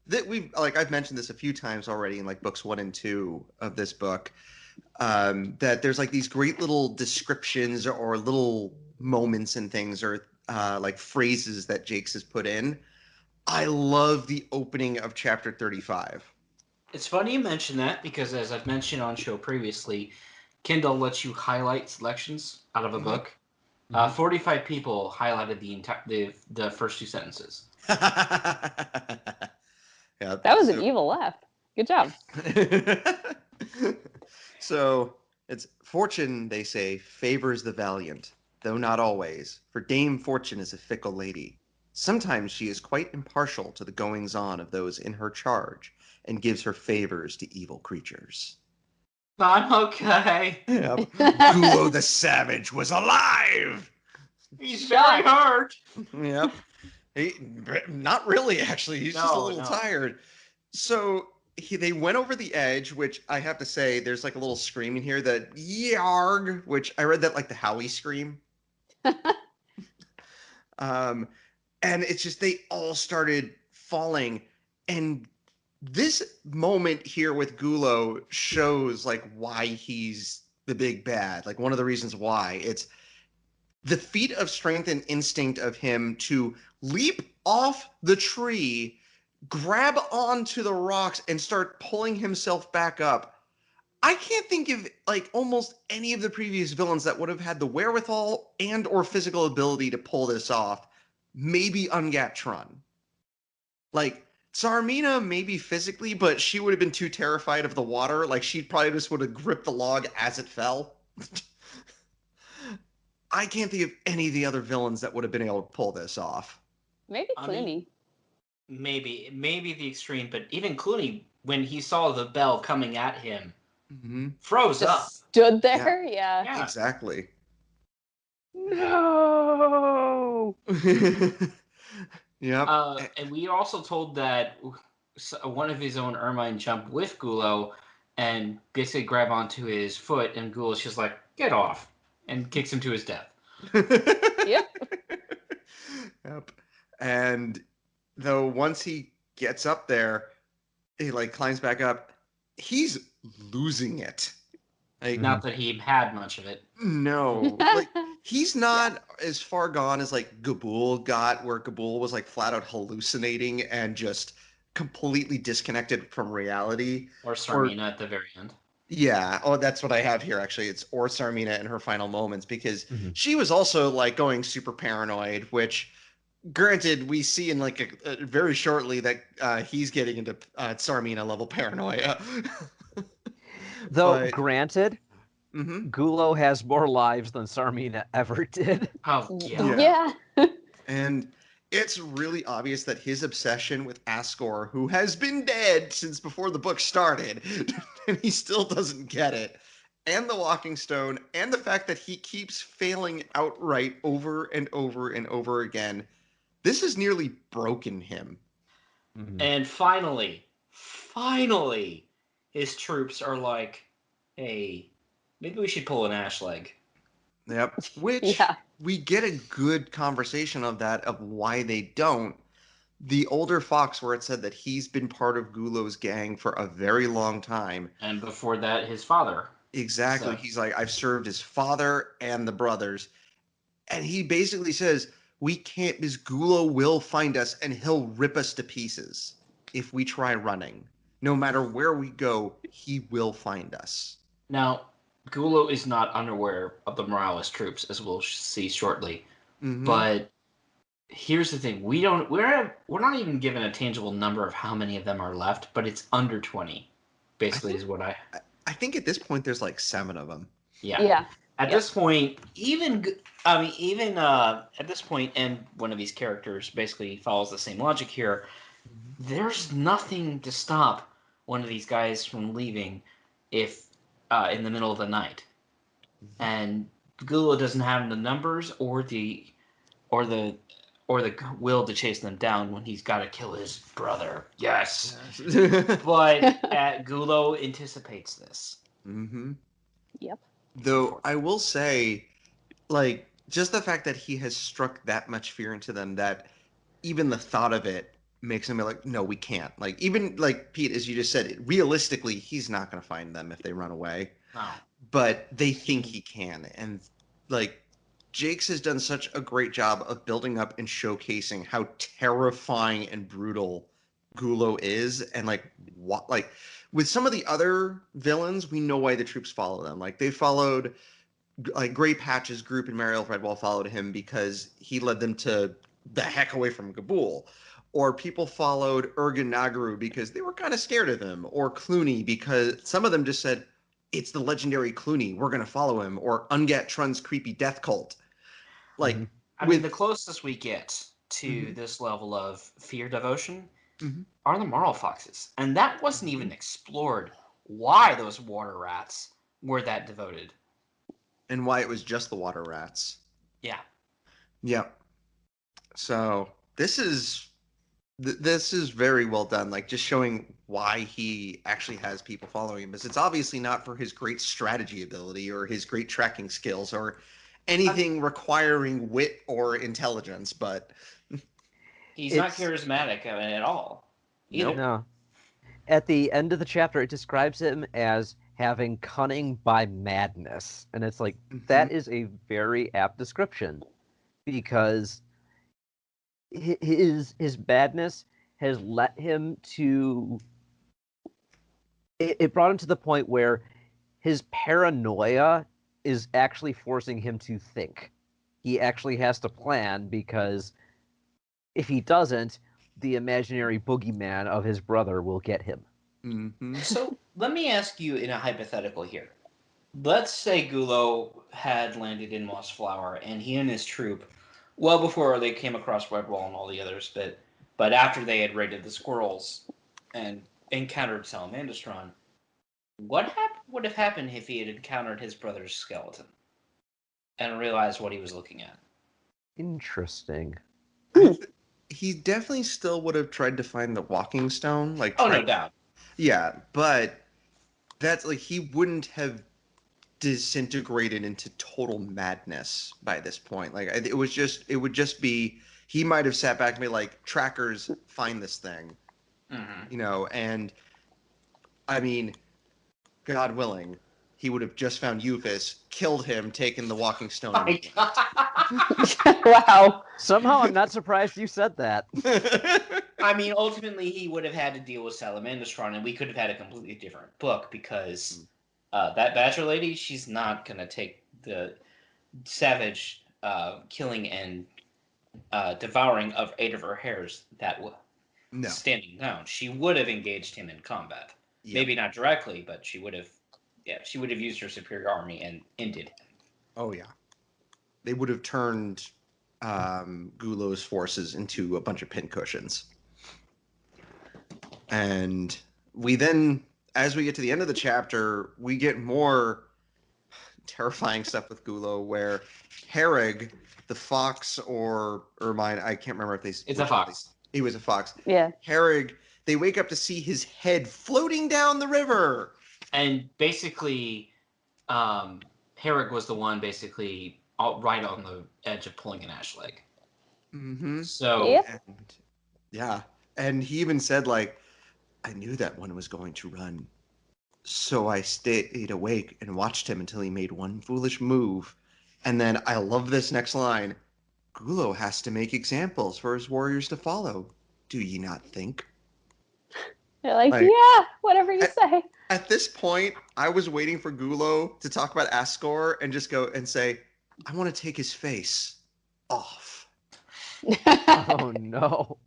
that I've mentioned this a few times already in like books 1 and 2 of this book. That there's like these great little descriptions or little moments and things or like phrases that Jakes has put in. I love the opening of chapter 35. It's funny you mention that because, as I've mentioned on show previously, Kindle lets you highlight selections out of a book. 45 people highlighted the first 2 sentences. Yeah, That was an evil laugh. Good job. So it's fortune, they say, favors the valiant, though not always, for Dame Fortune is a fickle lady. Sometimes she is quite impartial to the goings-on of those in her charge, and gives her favors to evil creatures. I'm okay. Yep. Gulo the Savage was alive! He's very hurt. Yep. Not really, actually. He's just a little tired. So they went over the edge, which I have to say, there's like a little scream in here that yarg, which I read that like the Howie scream. And it's just they all started falling, and this moment here with Gulo shows like why he's the big bad. Like one of the reasons why it's the feat of strength and instinct of him to leap off the tree, grab onto the rocks, and start pulling himself back up. I can't think of like almost any of the previous villains that would have had the wherewithal and or physical ability to pull this off. Maybe Ungatron. Like Tsarmina, maybe physically, but she would have been too terrified of the water. Like she probably just would have gripped the log as it fell. I can't think of any of the other villains that would have been able to pull this off. Maybe Clooney. Maybe the extreme, but even Clooney, when he saw the bell coming at him, froze Just up. stood there. Yeah. Exactly. No. Yep. And we also told that one of his own Ermine jumped with Gulo and basically grab onto his foot, and Gulo's just like, get off, and kicks him to his death. Yep. And though once he gets up there, he like climbs back up, he's losing it. Like, not that he had much of it. No. Like he's not as far gone as like Gabul got, where Gabul was like flat out hallucinating and just completely disconnected from reality. Or Tsarmina at the very end. Yeah. Oh, that's what I have here actually. It's or Tsarmina in her final moments, because she was also like going super paranoid, which granted we see in like very shortly that he's getting into Tsarmina level paranoia. Though granted, Gulo has more lives than Tsarmina ever did. Oh yeah. And it's really obvious that his obsession with Asgore, who has been dead since before the book started, and he still doesn't get it, and the Walking Stone, and the fact that he keeps failing outright over and over and over again, this has nearly broken him. And finally, his troops are like, hey, maybe we should pull an Ashleg. Yep. Which we get a good conversation of that, of why they don't. The older Fox, where it said that he's been part of Gulo's gang for a very long time. And before that, his father. Exactly. So. He's like, I've served his father and the brothers. And he basically says, we can't, because Gulo will find us and he'll rip us to pieces if we try running. No matter where we go, he will find us. Now, Gulo is not unaware of the Morales troops, as we'll see shortly. But here's the thing: we're not even given a tangible number of how many of them are left, but it's under 20, basically, is what I think at this point there's like 7 of them. Yeah. Yeah. At this point, even at this point, and one of these characters basically follows the same logic here. There's nothing to stop one of these guys from leaving if in the middle of the night, and Gula doesn't have the numbers or the will to chase them down when he's got to kill his brother. Yes, but Gulo anticipates this. Mm-hmm. Yep. Though I will say, like, just the fact that he has struck that much fear into them that even the thought of it makes him be like, no, we can't. Like, even like Pete, as you just said, realistically, he's not going to find them if they run away. No. But they think he can, and like Jakes has done such a great job of building up and showcasing how terrifying and brutal Gulo is, and like what, like with some of the other villains, we know why the troops follow them. Like they followed, like Gray Patch's group in Mariel Redwall followed him because he led them to the heck away from Kabul. Or people followed Ergen Nagaru because they were kind of scared of him. Or Clooney because some of them just said, it's the legendary Clooney, we're going to follow him. Or Ungat Trun's creepy death cult. Like, I mean, the closest we get to this level of fear devotion are the Marl Foxes. And that wasn't even explored why those water rats were that devoted. And why it was just the water rats. Yeah. Yep. So this is very well done. Like just showing why he actually has people following him. Because it's obviously not for his great strategy ability or his great tracking skills or anything requiring wit or intelligence, but he's not charismatic at all. Either. No. At the end of the chapter, it describes him as having cunning by madness. And it's like, that is a very apt description. Because his badness has led him to... It brought him to the point where his paranoia is actually forcing him to think. He actually has to plan, because if he doesn't, the imaginary boogeyman of his brother will get him. So let me ask you in a hypothetical here. Let's say Gulo had landed in Mossflower and he and his troop, well before they came across Redwall and all the others, but after they had raided the squirrels and encountered Salamandastron, what would have happened if he had encountered his brother's skeleton and realized what he was looking at? Interesting. He definitely still would have tried to find the walking stone. Like, no doubt. Yeah, but that's like he wouldn't have disintegrated into total madness by this point. Like it would just be he might have sat back and be like, trackers, find this thing, you know. And I mean, God willing, he would have just found Euphis, killed him, taken the walking stone. Wow. Somehow I'm not surprised you said that. I mean, ultimately, he would have had to deal with Salamandastron, and we could have had a completely different book, because that Badger lady, she's not going to take the savage killing and devouring of 8 of her hairs standing down. She would have engaged him in combat. Yep. Maybe not directly, but she would have used her superior army and ended him. Oh, yeah. They would have turned Gulo's forces into a bunch of pincushions. And we then, as we get to the end of the chapter, we get more terrifying stuff with Gulo, where Herrig, the fox, or Ermine, I can't remember if they... It's a fox. He was a fox. Yeah. Herrig, they wake up to see his head floating down the river. And basically, Herrig was the one basically right on the edge of pulling an ash leg. So... Yep. And he even said, like, I knew that one was going to run. So I stayed awake and watched him until he made one foolish move. And then I love this next line. Gulo has to make examples for his warriors to follow. Do ye not think? They're like, yeah, whatever you say. At this point, I was waiting for Gulo to talk about Ascor and just go and say, I want to take his face off. Oh, no.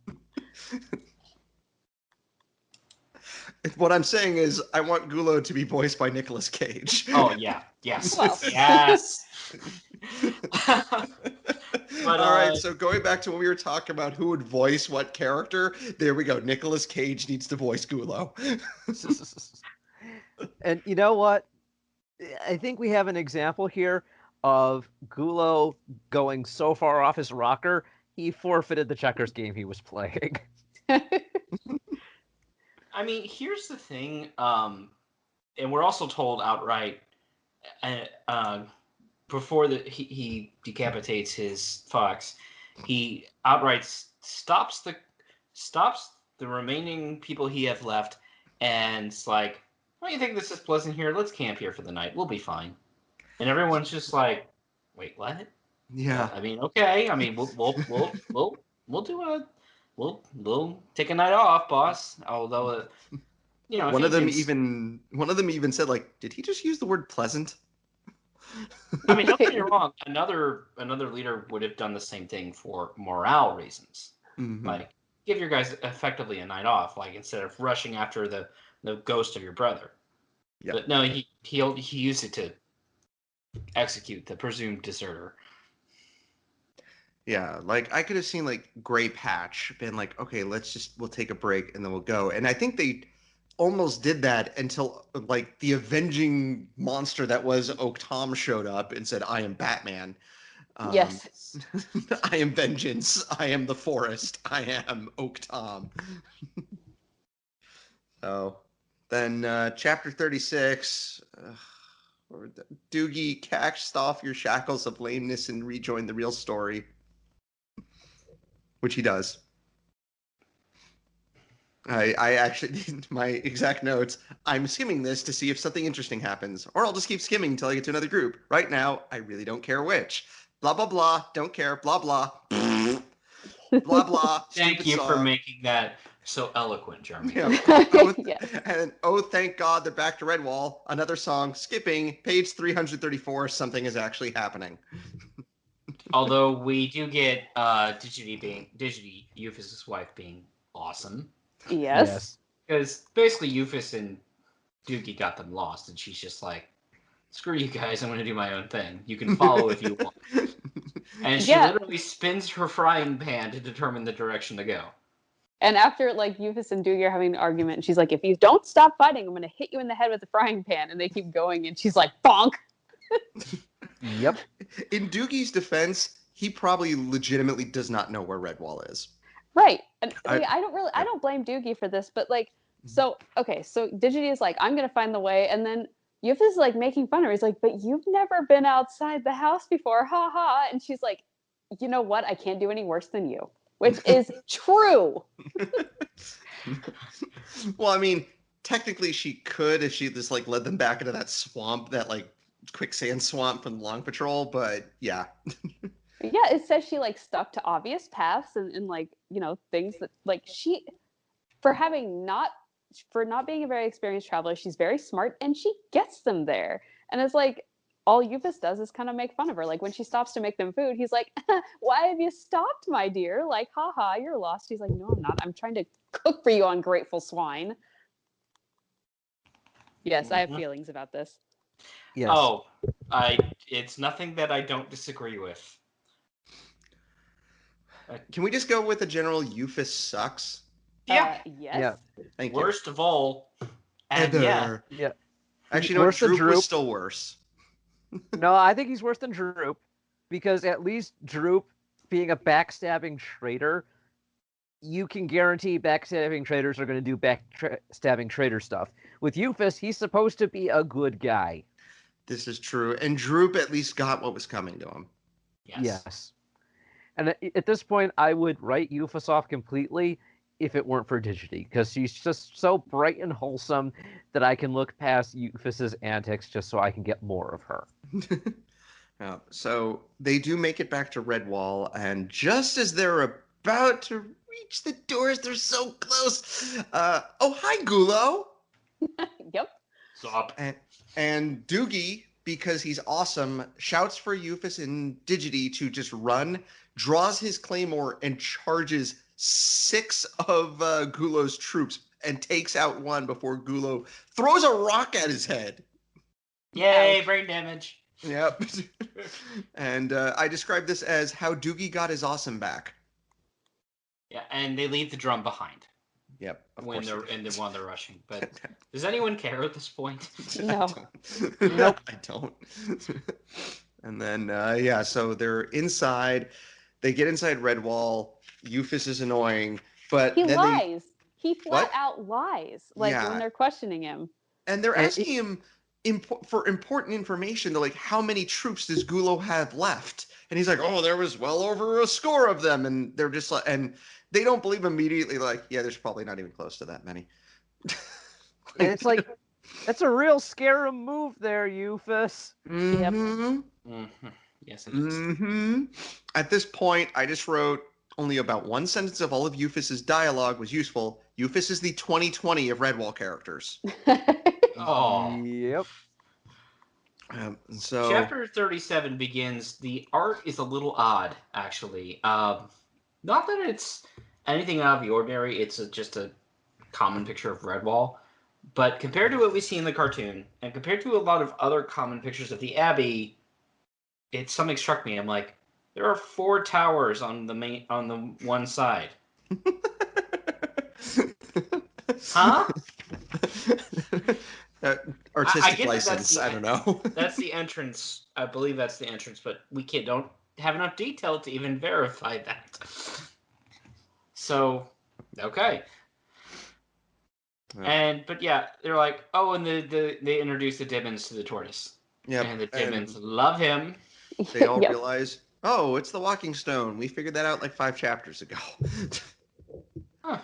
What I'm saying is, I want Gulo to be voiced by Nicolas Cage. Oh yeah, yes, Well. yes. But All right, so going back to when we were talking about who would voice what character, there we go. Nicolas Cage needs to voice Gulo. And you know what? I think we have an example here of Gulo going so far off his rocker, he forfeited the checkers game he was playing. I mean, here's the thing, and we're also told outright before he decapitates his fox, he outright stops the remaining people he has left, and it's like, "Oh, you think this is pleasant here? Let's camp here for the night. We'll be fine." And everyone's just like, "Wait, what?" Yeah. I mean, okay. I mean, we'll do a we'll take a night off, boss. Although, you know, if One he of them can even said, like, did he just use the word pleasant? I mean, don't get me wrong. Another leader would have done the same thing for morale reasons. Mhm. Like, give your guys effectively a night off, like instead of rushing after the ghost of your brother. Yeah. But no, he used it to execute the presumed deserter. Yeah, like I could have seen like Gray Patch been like, okay, we'll take a break and then we'll go. And I think they almost did that until like the avenging monster that was Oak Tom showed up and said, I am Batman. Yes. I am vengeance. I am the forest. I am Oak Tom. So then chapter 36, Doogie, cast off your shackles of lameness and rejoin the real story. Which he does. I actually, my exact notes, I'm skimming this to see if something interesting happens, or I'll just keep skimming until I get to another group. Right now, I really don't care which. Blah, blah, blah, don't care, blah, blah. Blah, blah, Thank stupid you song. for making that so eloquent, Jeremy. Yeah. Yes. And oh, thank God they're back to Redwall. Another song, skipping, page 334, something is actually happening. Although we do get Digity, Euphis' wife, being awesome. Yes. Because basically Euphis and Doogie got them lost, and she's just like, screw you guys, I'm going to do my own thing. You can follow if you want. And she Yeah. literally spins her frying pan to determine the direction to go. And after like Euphis and Doogie are having an argument, and she's like, if you don't stop fighting, I'm gonna hit you in the head with the frying pan. And they keep going, and she's like, bonk. Yep. In Doogie's defense, he probably legitimately does not know where Redwall is. Right. And I don't blame Doogie for this, but like, so Digity is like, I'm gonna find the way, and then Euphis is like making fun of her. He's like, but you've never been outside the house before, ha ha. And she's like, you know what? I can't do any worse than you, which is true. Well, I mean, technically she could if she just like led them back into that swamp, that like quicksand swamp from the Long Patrol, but yeah. Yeah, it says she like stuck to obvious paths and like, you know, things that like she for not being a very experienced traveler, she's very smart and she gets them there. And it's like all Euphis does is kind of make fun of her. Like when she stops to make them food, he's like, why have you stopped, my dear? Like, haha, you're lost. He's like, no, I'm not. I'm trying to cook for you, ungrateful swine. Yes, I have feelings about this. Yes. Oh, it's nothing that I don't disagree with. Can we just go with the general Euphis sucks? Yeah. Yes. Yeah. Thank you. Worst of all, and Ever. Yeah. Actually, no, Worse than Droop was Droop. still worse. No, I think he's worse than Droop because at least Droop, being a backstabbing traitor, you can guarantee backstabbing traitors are going to do backstabbing traitor stuff. With Euphis, he's supposed to be a good guy. This is true. And Droop at least got what was coming to him. yes. And at this point, I would write Euphis off completely if it weren't for Digity, because she's just so bright and wholesome that I can look past Euphis's antics just so I can get more of her. So they do make it back to Redwall, and just as they're about to reach the doors, they're so close. Oh, hi, Gulo. Yep. Stop. And Doogie, because he's awesome, shouts for Euphis and Digity to just run, draws his claymore, and charges 6 of Gulo's troops and takes out one before Gulo throws a rock at his head. Yay, Ouch. brain damage. Yep. And I described this as how Doogie got his awesome back. Yeah, and they leave the drum behind Yep. Of when course. while they're rushing. But does anyone care at this point? No. Nope. I don't. And then so they're inside. They get inside Redwall. Euphis is annoying, but He then lies. He flat What? out lies. Like Yeah. when they're questioning him. and they're And asking him for important information. They're like, how many troops does Gulo have left? And he's like, oh, there was well over a score of them. And they're just like, and they don't believe immediately. Like, yeah, there's probably not even close to that many. And it's like, that's a real scare 'em move there, Euphis. Mm-hmm. Mm-hmm. Yes, it is. Mm-hmm. At this point, I just wrote only about one sentence of all of Euphis's dialogue was useful. Euphis is the 2020 of Redwall characters. Oh. Yep. So Chapter 37 begins. The art is a little odd, actually. Not that it's anything out of the ordinary. It's just a common picture of Redwall. But compared to what we see in the cartoon, and compared to a lot of other common pictures of the Abbey, something struck me. I'm like, there are 4 towers on the one side. Huh? Artistic get that that's license. the- I don't know. That's the entrance. I believe that's the entrance, but we don't have enough detail to even verify that. So, okay. Yeah. But yeah, they're like, oh, and they introduce the Dibbons to the tortoise. Yep. And the Dibbons love him. They all Yep. realize, oh, it's the Walking Stone. We figured that out like 5 chapters ago. Huh.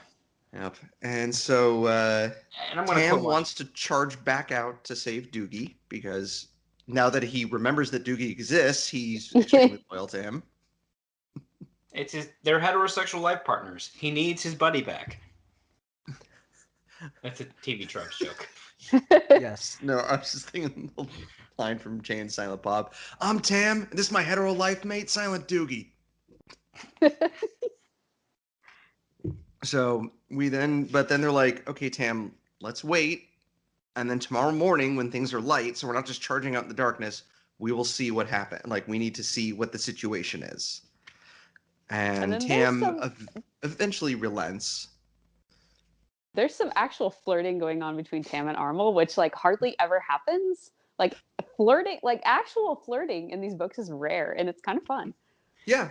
Yep. And so And I'm gonna Tam quote one. wants to charge back out to save Doogie because now that he remembers that Doogie exists, he's extremely loyal to him. They're heterosexual life partners. He needs his buddy back. That's a TV Tropes joke. Yes. No, I was just thinking the line from Jay and Silent Bob. I'm Tam, and this is my hetero life mate, Silent Doogie. So but then they're like, okay, Tam, let's wait. And then tomorrow morning when things are light, so we're not just charging out in the darkness, we will see what happened. Like, we need to see what the situation is. And then Tam eventually relents. There's some actual flirting going on between Tam and Armel, which like hardly ever happens. Like flirting, like actual flirting in these books is rare, and it's kind of fun. Yeah,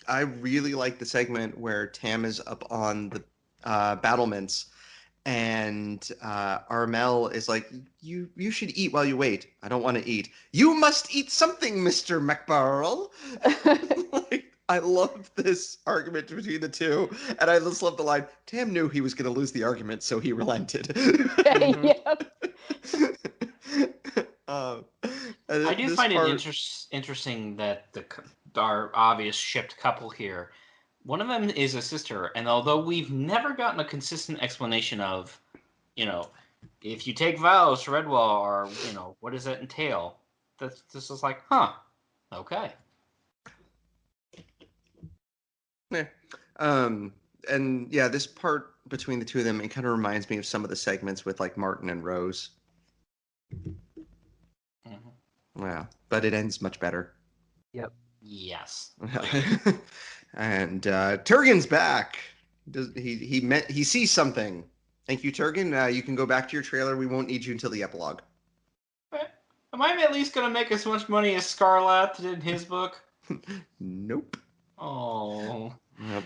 I really like the segment where Tam is up on the battlements, and Armel is like, "You should eat while you wait." I don't want to eat. You must eat something, Mr. McBarrel. Like, I love this argument between the two, and I just love the line. Tam knew he was going to lose the argument, so he relented. Yep. I do find it interesting that our obvious shipped couple here, one of them is a sister, and although we've never gotten a consistent explanation of, if you take vows to Redwall, or what does that entail, this is like, huh, okay. Yeah. And yeah, this part between the two of them, it kind of reminds me of some of the segments with like Martin and Rose. Mm-hmm. Yeah, but it ends much better. Yep. Yes. And Turgan's back. He sees something. Thank you, Turgan. You can go back to your trailer. We won't need you until the epilogue. Am I at least going to make as much money as Scarlath did in his book? Nope. Oh. Yep.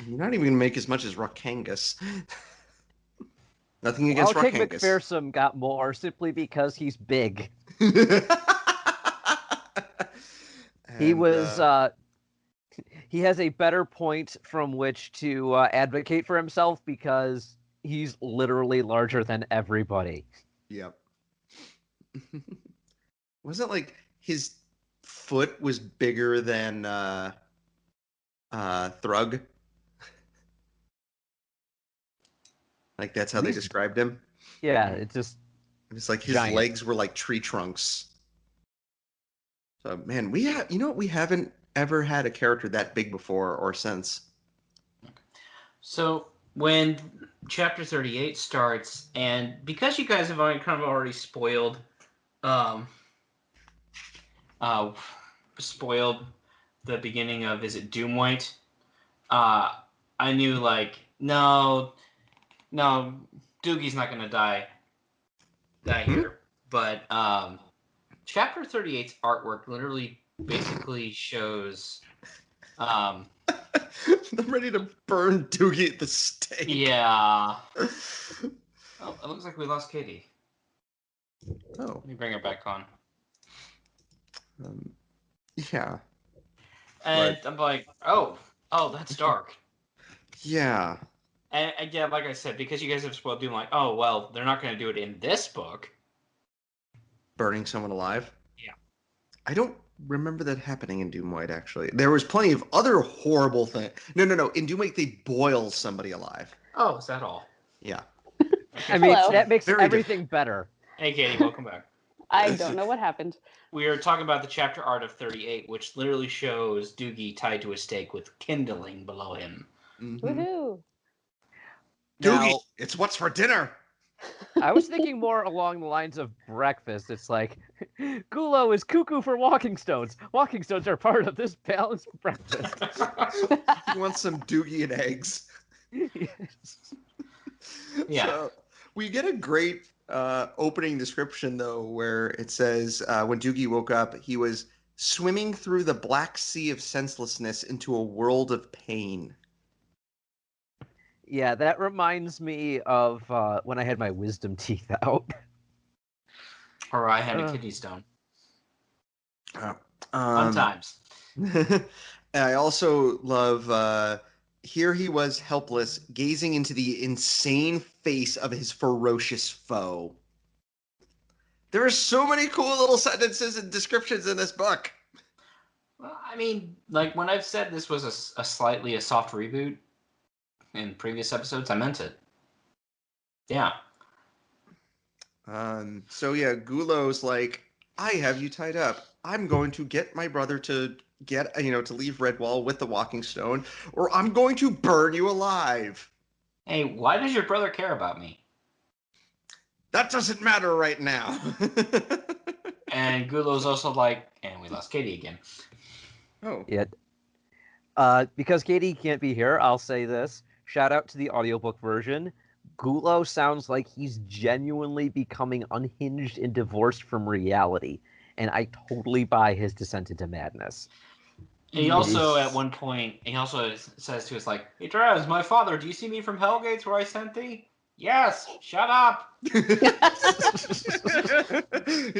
You're not even going to make as much as Rockangus. Nothing against King Rockangus. McPherson got more simply because he's big. He was he has a better point from which to advocate for himself because he's literally larger than everybody. Yep. Wasn't like his foot was bigger than Thrug? Like, that's how they described him? Yeah, it's just It's like his giant. legs were like tree trunks. So, man, we haven't ever had a character that big before or since. So when chapter 38 starts, and because you guys have already spoiled, um, uh, spoiled the beginning of, is it Doomwhite? I knew, like, no, Doogie's not gonna die here. But chapter 38's artwork literally basically shows I'm ready to burn Doogie at the stake. yeah. Oh, it looks like we lost Katie. Oh. Let me bring her back on. Yeah. And I'm like, oh, that's dark. Yeah. And yeah, like I said, because you guys have spoiled Doom, like, oh, well, they're not going to do it in this book. Burning someone alive? Yeah. I don't remember that happening in Doomwhite, actually. There was plenty of other horrible things. No. In Doomwhite, they boil somebody alive. Oh, is that all? Yeah. I mean, Hello. that makes Very everything better. Hey, Katie, welcome back. I don't know what happened. We are talking about the chapter art of 38, which literally shows Doogie tied to a stake with kindling below him. Mm-hmm. Woohoo! Doogie, Now, it's what's for dinner. I was thinking more along the lines of breakfast. It's like, Gulo is cuckoo for walking stones. Walking stones are part of this balanced breakfast. He wants some Doogie and eggs. Yes. Yeah. So, we get a great opening description, though, where it says when Doogie woke up, he was swimming through the black sea of senselessness into a world of pain. Yeah, that reminds me of when I had my wisdom teeth out. Or I had a kidney stone. Fun Fun times. And I also love here he was helpless, gazing into the insane face of his ferocious foe. There are so many cool little sentences and descriptions in this book. Well, I mean, like, when I've said this was a slightly soft reboot in previous episodes, I meant it. Yeah. So yeah, Gulo's like, I have you tied up. I'm going to get my brother to to leave Redwall with the Walking Stone, or I'm going to burn you alive. Hey, why does your brother care about me? That doesn't matter right now. And Gulo's also like, and we lost Katie again. Oh. Yeah. Because Katie can't be here, I'll say this. Shout out to the audiobook version. Gulo sounds like he's genuinely becoming unhinged and divorced from reality. And I totally buy his descent into madness. He also, at one point, says to us, like, hey, Travis, my father, do you see me from Hellgates where I sent thee? Yes, shut up. He's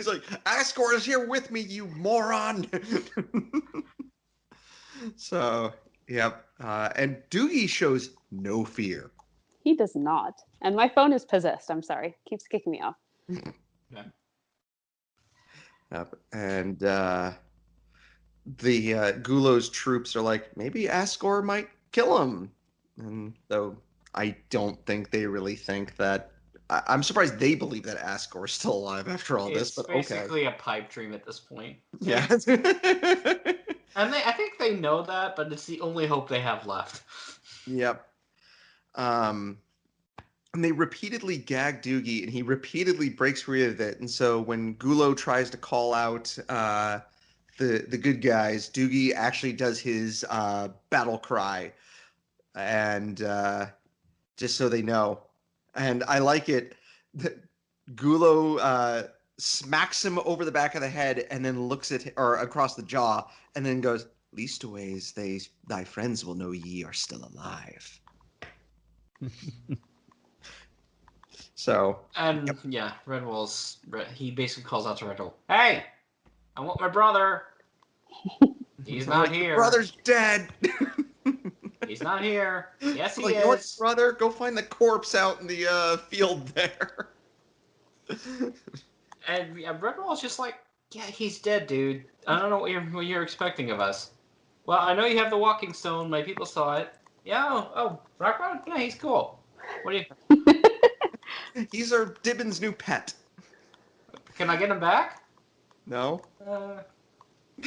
like, Asgore is here with me, you moron. So, yep. And Doogie shows no fear. He does not. And my phone is possessed. I'm sorry. Keeps kicking me off. Yeah. Yep. And the Gulo's troops are like, maybe Asgore might kill him. And though I don't think they really think that. I'm surprised they believe that Asgore is still alive after all this. But It's basically a pipe dream at this point. Yeah. And I think they know that, but it's the only hope they have left. Yep. And they repeatedly gag Doogie, and he repeatedly breaks free of it. And so when Gulo tries to call out the good guys, Doogie actually does his battle cry, and just so they know. And I like it that Gulo smacks him over the back of the head, and then looks at or across the jaw, and then goes, "Leastways, thy friends will know ye are still alive." So. And yeah, he basically calls out to Redwall, hey, I want my brother. He's not here. Brother's dead. He's not here. Yes, he like, is. you know what, brother? Go find the corpse out in the field there. And Redwall's just like, yeah, he's dead, dude. I don't know what you're expecting of us. Well, I know you have the walking stone. My people saw it. Yeah, oh, Rockwell? Yeah, he's cool. What do you... He's our Dibbin's new pet. Can I get him back? No.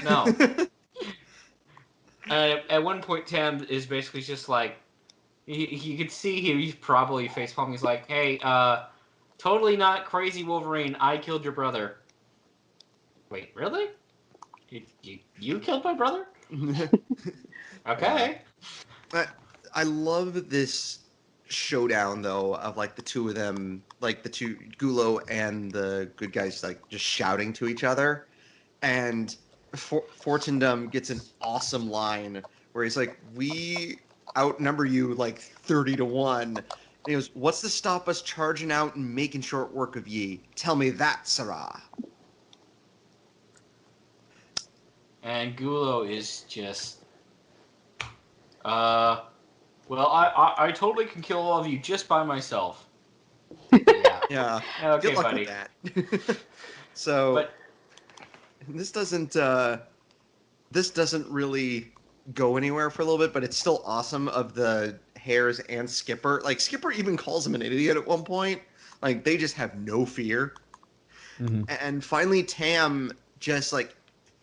No. At one point, Tam is basically just like, You could see he's probably facepalming. He's like, hey, totally not crazy Wolverine. I killed your brother. Wait, really? You killed my brother? Okay. I love this showdown though of like the two of them, like the two Gulo and the good guys, like just shouting to each other, and Fortundum gets an awesome line where he's like, "We outnumber you like 30 to 1." And he goes, "What's to stop us charging out and making short work of ye? Tell me that, Sarah." And Gulo is just, well, I totally can kill all of you just by myself. Yeah. Yeah. Okay, Good luck buddy. with that. So But this doesn't really go anywhere for a little bit, but it's still awesome of the Hares and Skipper. Like Skipper even calls him an idiot at one point. Like they just have no fear. Mhm. And finally Tam just like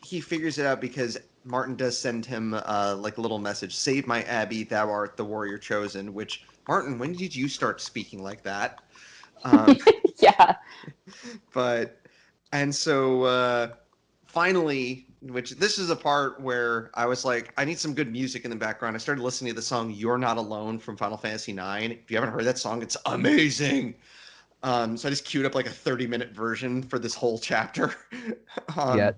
he figures it out because Martin does send him like a little message, "Save my Abby, thou art the warrior chosen," which Martin, when did you start speaking like that? Yeah. But and so finally, which this is a part where I was like, I need some good music in the background. I started listening to the song "You're Not Alone" from Final Fantasy IX. If you haven't heard that song, it's amazing. So I just queued up like a 30-minute version for this whole chapter. Yeah,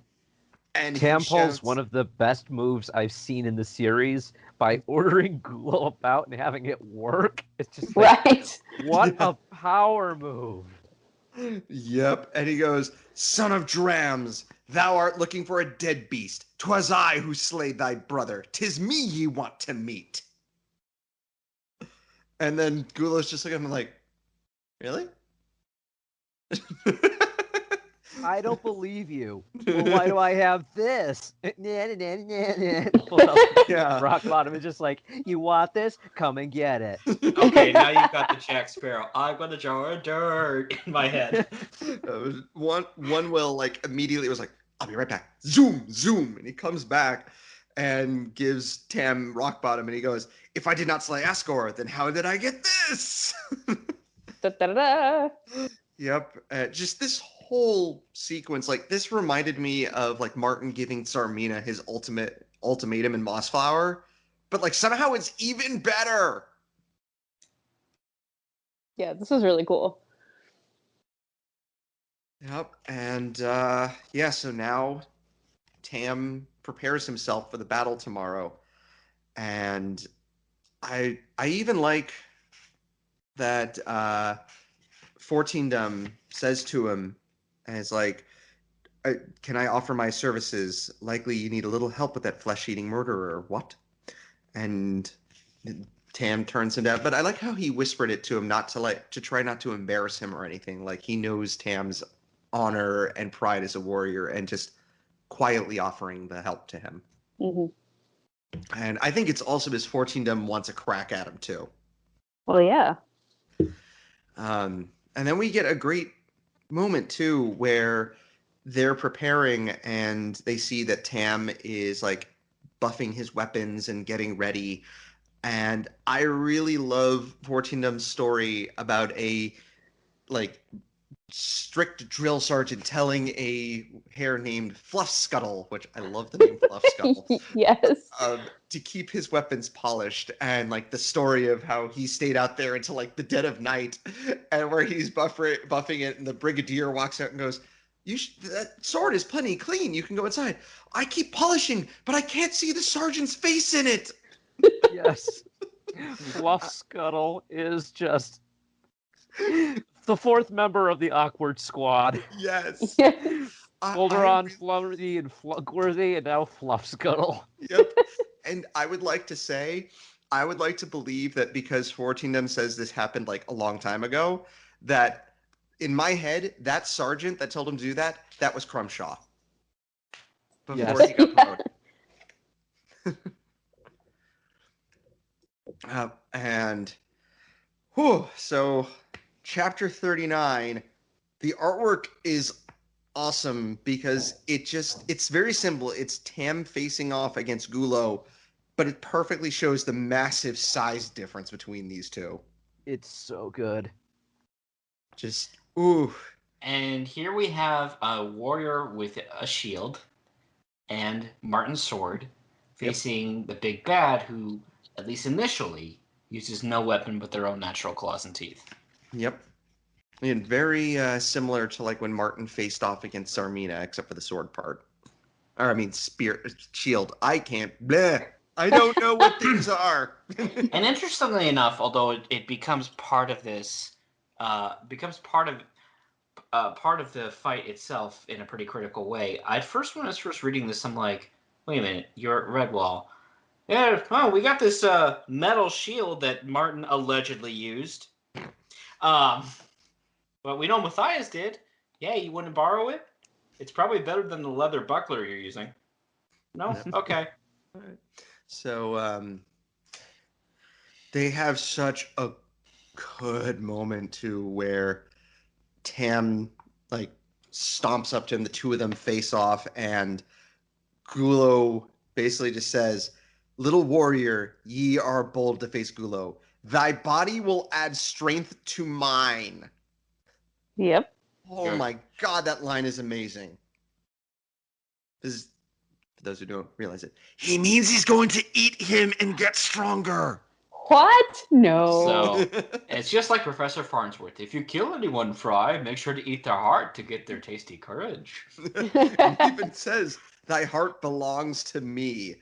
And he Tam pulls shouts, one of the best moves I've seen in the series by ordering Gulo about and having it work. It's just like, Right. what Yeah. a power move. "Yep," and he goes, "Son of Drams, thou art looking for a dead beast. 'Twas I who slayed thy brother. 'Tis me ye want to meet." And then Gulo's just looking at him like, "Really?" I don't believe you. Well, why do I have this? Well, Yeah. Rock Bottom is just like, you want this? Come and get it. okay, now you've got the Jack Sparrow. I've got a jar of dirt in my head. One will like immediately was like, "I'll be right back." Zoom, zoom, and he comes back and gives Tam rock bottom, and he goes, "If I did not slay Asgore, then how did I get this?" Da-da-da-da. Yep. Just this whole sequence, like this reminded me of like Martin giving Tsarmina his ultimatum in Mossflower, but like somehow it's even better. Yeah, this is really cool. Yep. And yeah, so now Tam prepares himself for the battle tomorrow. And I even like that Fortindom says to him, and it's like, "Can I offer my services? Likely you need a little help with that flesh-eating murderer, what?" And Tam turns him down. But I like how he whispered it to him, not to like to try not to embarrass him or anything. Like he knows Tam's honor and pride as a warrior, and just quietly offering the help to him. Hmm. And I think it's also because Fortindom wants a crack at him too. Well, yeah. And then we get a great moment too where they're preparing and they see that Tam is like buffing his weapons and getting ready. And I really love Fortindom's story about a like strict drill sergeant telling a hare named Fluff Scuttle, which I love the name Fluff Scuttle, Yes. to keep his weapons polished, and like the story of how he stayed out there until like the dead of night, and where he's buffing it, and the brigadier walks out and goes, "That sword is plenty clean. You can go inside." "I keep polishing, but I can't see the sergeant's face in it." Yes. Fluff Scuttle is just the fourth member of the awkward squad. Yes. Folderon, Flumworthy, and Flugworthy, and now Fluff Scuttle. Yep. And I would like to believe that because Fortinem says this happened like a long time ago, that in my head, that sergeant that told him to do that, that was Crumshaw. Before Yes. he got promoted. And whew, so chapter 39, the artwork is awesome because it's very simple. It's Tam facing off against Gulo, but it perfectly shows the massive size difference between these two. It's so good. Just, ooh. And here we have a warrior with a shield and Martin's sword facing the big bad who, at least initially, uses no weapon but their own natural claws and teeth. Yep. And very similar to like when Martin faced off against Sarmina, except for the sword part. Or I mean, shield. I can't. Bleh. I don't know what these are. And interestingly enough, although it becomes part of this, becomes part of the fight itself in a pretty critical way. When I was first reading this, I'm like, wait a minute, you're at Redwall. Yeah, oh, we got this metal shield that Martin allegedly used. But we know Matthias did. Yeah, you wouldn't borrow it? It's probably better than the leather buckler you're using. No? No. Okay. All right. So they have such a good moment too, where Tam like stomps up to him. The two of them face off, and Gulo basically just says, "Little warrior, ye are bold to face Gulo. Thy body will add strength to mine." Yep. Oh Sure. my god, that line is amazing. This is, for those who don't realize it, he means he's going to eat him and get stronger. What? No. So it's just like Professor Farnsworth. If you kill anyone, Fry, make sure to eat their heart to get their tasty courage. He even says, "Thy heart belongs to me."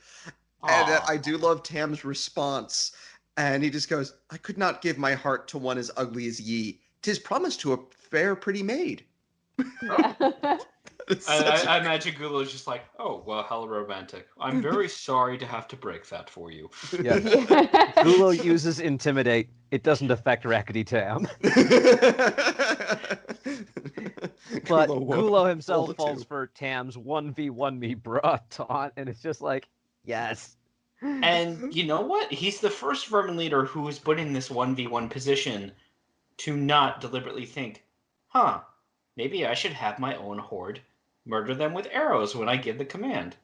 And Aw. I do love Tam's response. And he just goes, "I could not give my heart to one as ugly as ye. 'Tis promised to a fair pretty maid." It's such I imagine Gulo's just like, oh, well, how romantic. I'm very sorry to have to break that for you. Yeah. Gulo uses intimidate. It doesn't affect Rakkety Tam. But Gulo himself falls for Tam's 1v1 me bra taunt, and it's just like, yes. And you know what? He's the first vermin leader who was put in this 1v1 position to not deliberately think, maybe I should have my own horde murder them with arrows when I give the command.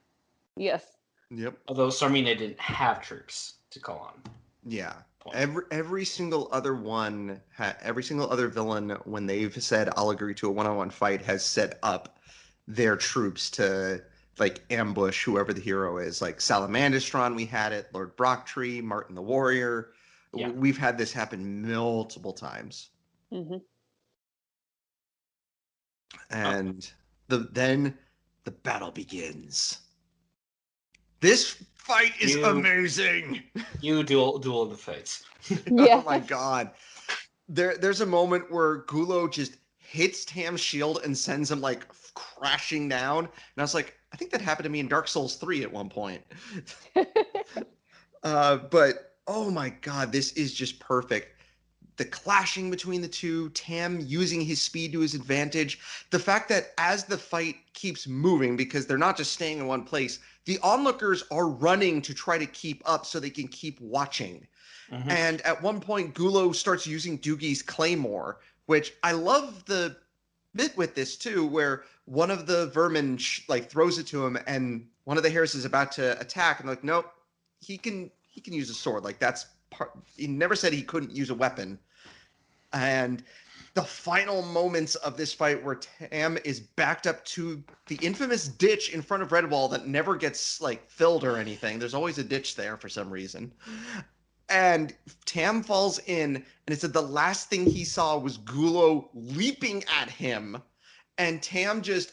Yes. Yep. Although Sarmina didn't have troops to call on. Yeah. Point. Every single other one, every single other villain, when they've said I'll agree to a one-on-one fight, has set up their troops to like ambush whoever the hero is. Like Salamandastron, we had it. Lord Brocktree, Martin the Warrior. Yeah. We've had this happen multiple times. Hmm. And then the battle begins. This fight is amazing. You duel of the fates. Yeah. Oh my god. There's a moment where Gulo just hits Tam's shield and sends him like crashing down. And I was like, I think that happened to me in Dark Souls 3 at one point. But oh my god, this is just perfect. The clashing between the two, Tam using his speed to his advantage, the fact that as the fight keeps moving, because they're not just staying in one place, the onlookers are running to try to keep up so they can keep watching. Mhm. And at one point, Gulo starts using Doogie's Claymore, which I love the bit with this too, where one of the vermin like throws it to him, and one of the hares is about to attack, and like, nope, he can use a sword. Like that's part. He never said he couldn't use a weapon. And the final moments of this fight where Tam is backed up to the infamous ditch in front of Redwall that never gets like filled or anything. There's always a ditch there for some reason. And Tam falls in, and it said the last thing he saw was Gulo leaping at him, and Tam just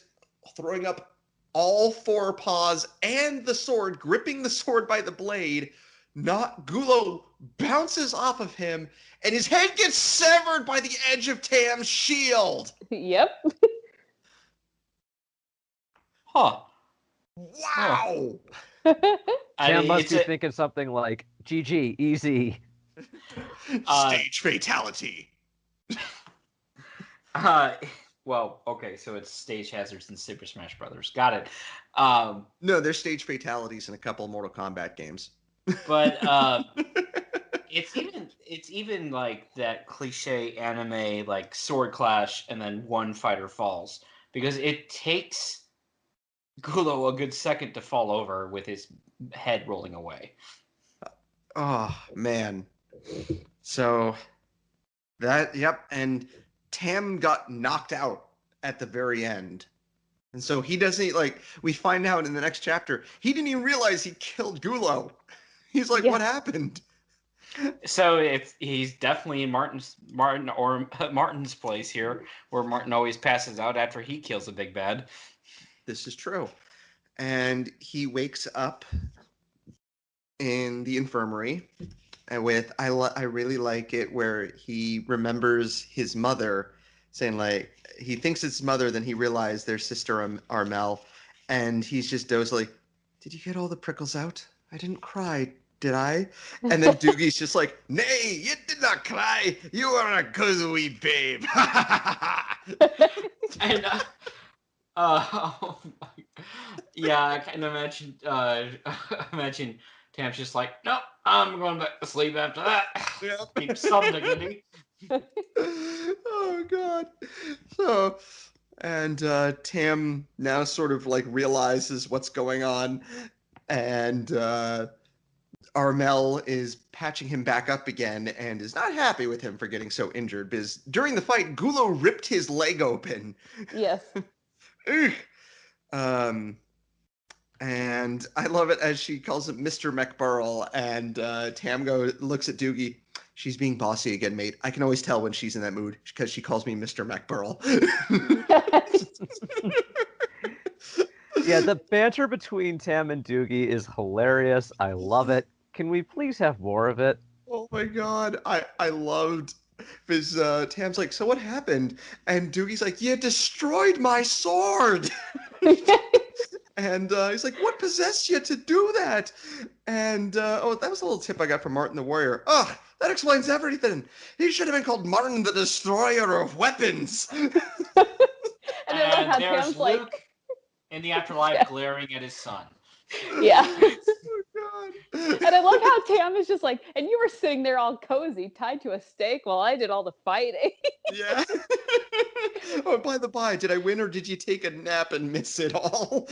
throwing up all four paws and the sword, gripping the sword by the blade. Not Gulo bounces off of him, and his head gets severed by the edge of Tam's shield. Yep. Huh. Wow. Tam must be thinking something like, GG, easy. Stage fatality. Well, okay, so it's stage hazards in Super Smash Brothers. Got it. No, there's stage fatalities in a couple of Mortal Kombat games. But it's even like that cliche anime like sword clash and then one fighter falls, because it takes Gulo a good second to fall over with his head rolling away. Oh man. So yep, and Tam got knocked out at the very end. And so he doesn't like we find out in the next chapter, he didn't even realize he killed Gulo. He's like, Yeah. what happened? So if he's definitely in Martin's place here, where Martin always passes out after he kills a big bad. This is true. And he wakes up in the infirmary and I really like it where he remembers his mother saying like he thinks it's his mother, then he realized their sister Armel, and he's just like, did you get all the prickles out? I didn't cry, did I? And then Doogie's just like, nay, you did not cry, you are a good wee babe. And oh yeah, I kind of imagine imagine Tam's just like, nope, I'm going back to sleep after that. Yep. Keep some dignity. Oh god. So and Tam now sort of like realizes what's going on, and Armel is patching him back up again and is not happy with him for getting so injured because during the fight Gulo ripped his leg open. Yes. Ugh. And I love it as she calls him Mr. McBurl, and Tamgo looks at Doogie. She's being bossy again, mate. I can always tell when she's in that mood because she calls me Mr. McBurl. Yeah, the banter between Tam and Doogie is hilarious. I love it. Can we please have more of it? Oh my god, I loved because Tam's like, so what happened? And Doogie's like, you destroyed my sword. And he's like, what possessed you to do that? And that was a little tip I got from Martin the Warrior. Oh, that explains everything. He should have been called Martin the Destroyer of Weapons. And I love how there's Tam's Luke like, in the afterlife Yeah. glaring at his son. yeah. Oh god. And I love how Tam is just like, and you were sitting there all cozy, tied to a stake while I did all the fighting. Yeah. Oh, by the by, did I win or did you take a nap and miss it all?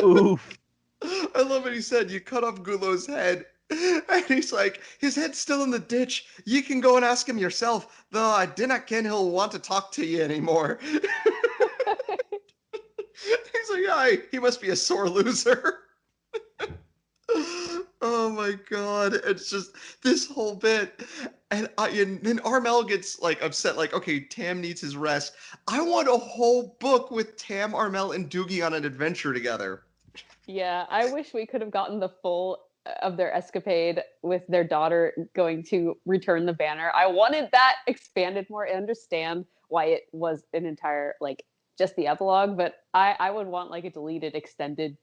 Oof. I love what he said. You cut off Gulo's head. And he's like, his head's still in the ditch. You can go and ask him yourself, though I dinna ken he'll want to talk to you anymore. He's like, aye, he must be a sore loser. Oh my god, it's just this whole bit. And then Armel gets like upset, like, okay, Tam needs his rest. I want a whole book with Tam, Armel, and Doogie on an adventure together. Yeah, I wish we could have gotten the full of their escapade with their daughter going to return the banner. I wanted that expanded more. I understand why it was an entire, like, just the epilogue, but I would want like a deleted, extended,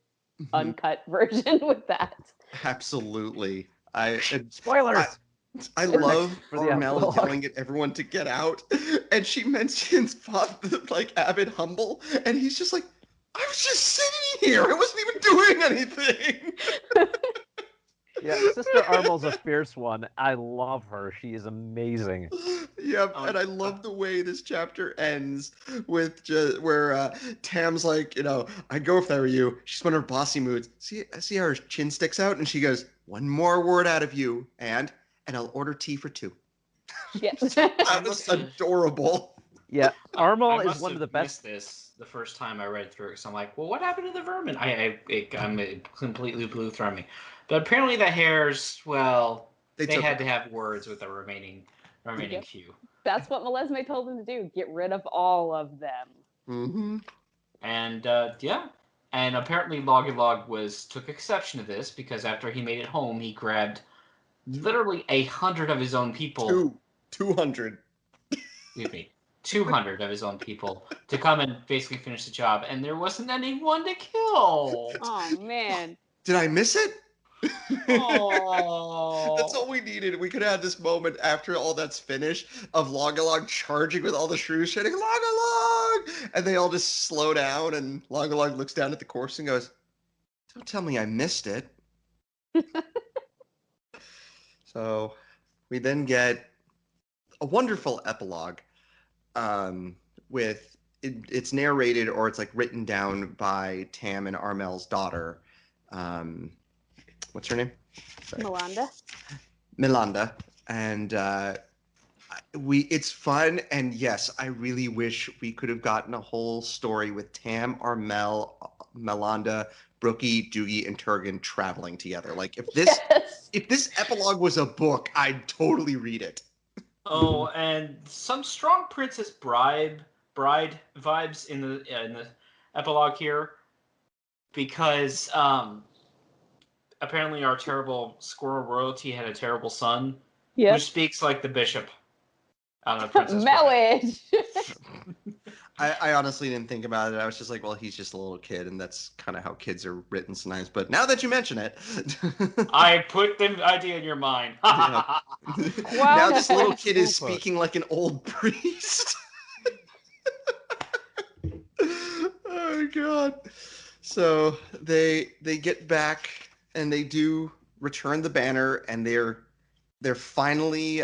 uncut version with that. Absolutely. Spoilers! I love For the Armel epilogue. yelling at everyone to get out, and she mentions like Abbot Humble, and he's just like, I was just sitting here. I wasn't even doing anything. Yeah, Sister Armel's a fierce one. I love her. She is amazing. Yep, and I love the way this chapter ends with just where Tam's like, I'd go if I were you. She's one of her bossy moods. See how her chin sticks out, and she goes, "One more word out of you, and I'll order tea for two." Yeah. That was adorable. Yeah, I Armel is must one have of the missed best. this the first time I read through it. So I'm like, well, what happened to the vermin? It completely blew through me. But apparently the hares, well, they took had it. to have words with the remaining Yep. few. That's what Melesme told them to do. Get rid of all of them. Mm-hmm. And yeah. And apparently Loggy took exception to this because after he made it home, he grabbed literally 100 of his own people. 200. Excuse me. 200 of his own people to come and basically finish the job, and there wasn't anyone to kill. Oh man. Did I miss it? Oh. That's all we needed. We could have this moment after all that's finished of Logalog charging with all the shrews, shouting Logalog, and they all just slow down. And Logalog looks down at the corpse and goes, "Don't tell me I missed it." So we then get a wonderful epilogue, with it's narrated or it's like written down by Tam and Armel's daughter. What's her name? Melanda. Milanda, and it's fun. And yes, I really wish we could have gotten a whole story with Tam, Armel, Melanda, Brookie, Doogie, and Turgan traveling together. Like Yes. if this epilogue was a book, I'd totally read it. Oh, and some strong Princess Bride vibes in the epilogue here, because apparently our terrible squirrel royalty had a terrible son who Yep. speaks like the bishop on a Princess Bride. Marriage. I honestly didn't think about it. I was just like, well, he's just a little kid, and that's kind of how kids are written sometimes. But now that you mention it, I put the idea in your mind. Yeah. Wow. Now this little kid is Well put. speaking like an old priest. Oh God. So they get back and they do return the banner, and they're finally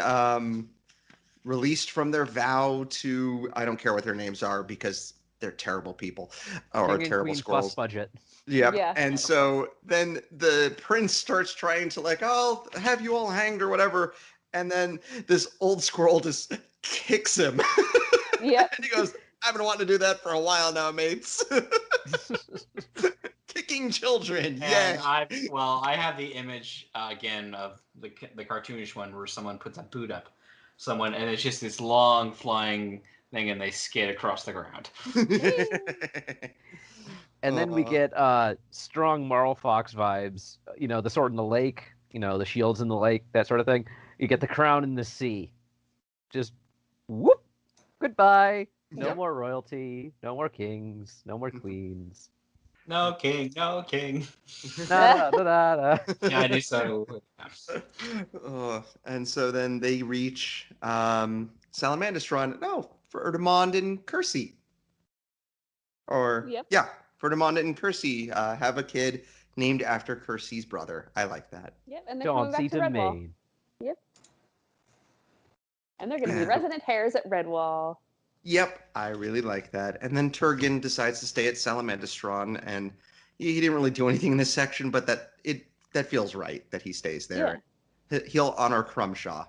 released from their vow to, I don't care what their names are because they're terrible people or King and terrible Queen squirrels. fuss budget. Yep. Yeah. And so then the prince starts trying to like, oh, I'll have you all hanged or whatever. And then this old squirrel just kicks him. Yep. And he goes, I've been wanting to do that for a while now, mates. Kicking children. And Yeah. I have the image again of the cartoonish one where someone puts a boot up someone, and it's just this long flying thing, and they skid across the ground. And then we Aw. get strong Marl Fox vibes. You know, the sword in the lake, you know, the shields in the lake, that sort of thing. You get the crown in the sea. Just whoop, goodbye. No Yep. more royalty, no more kings, no more queens. No king, no king. Da, da, da, da. Yeah, I do so. And so then they reach Salamandastron. No, Ferdinand and Kersey. Or Yep. yeah, Ferdinand and Kersey have a kid named after Kersey's brother. I like that. Yep. And they're coming back Chauncey to to Redwall. Maine. Yep. And they're going to be Yeah. resident hares at Redwall. Yep, I really like that. And then Turgan decides to stay at Salamandastron, and he didn't really do anything in this section, but that feels right that he stays there. He'll honor Crumshaw.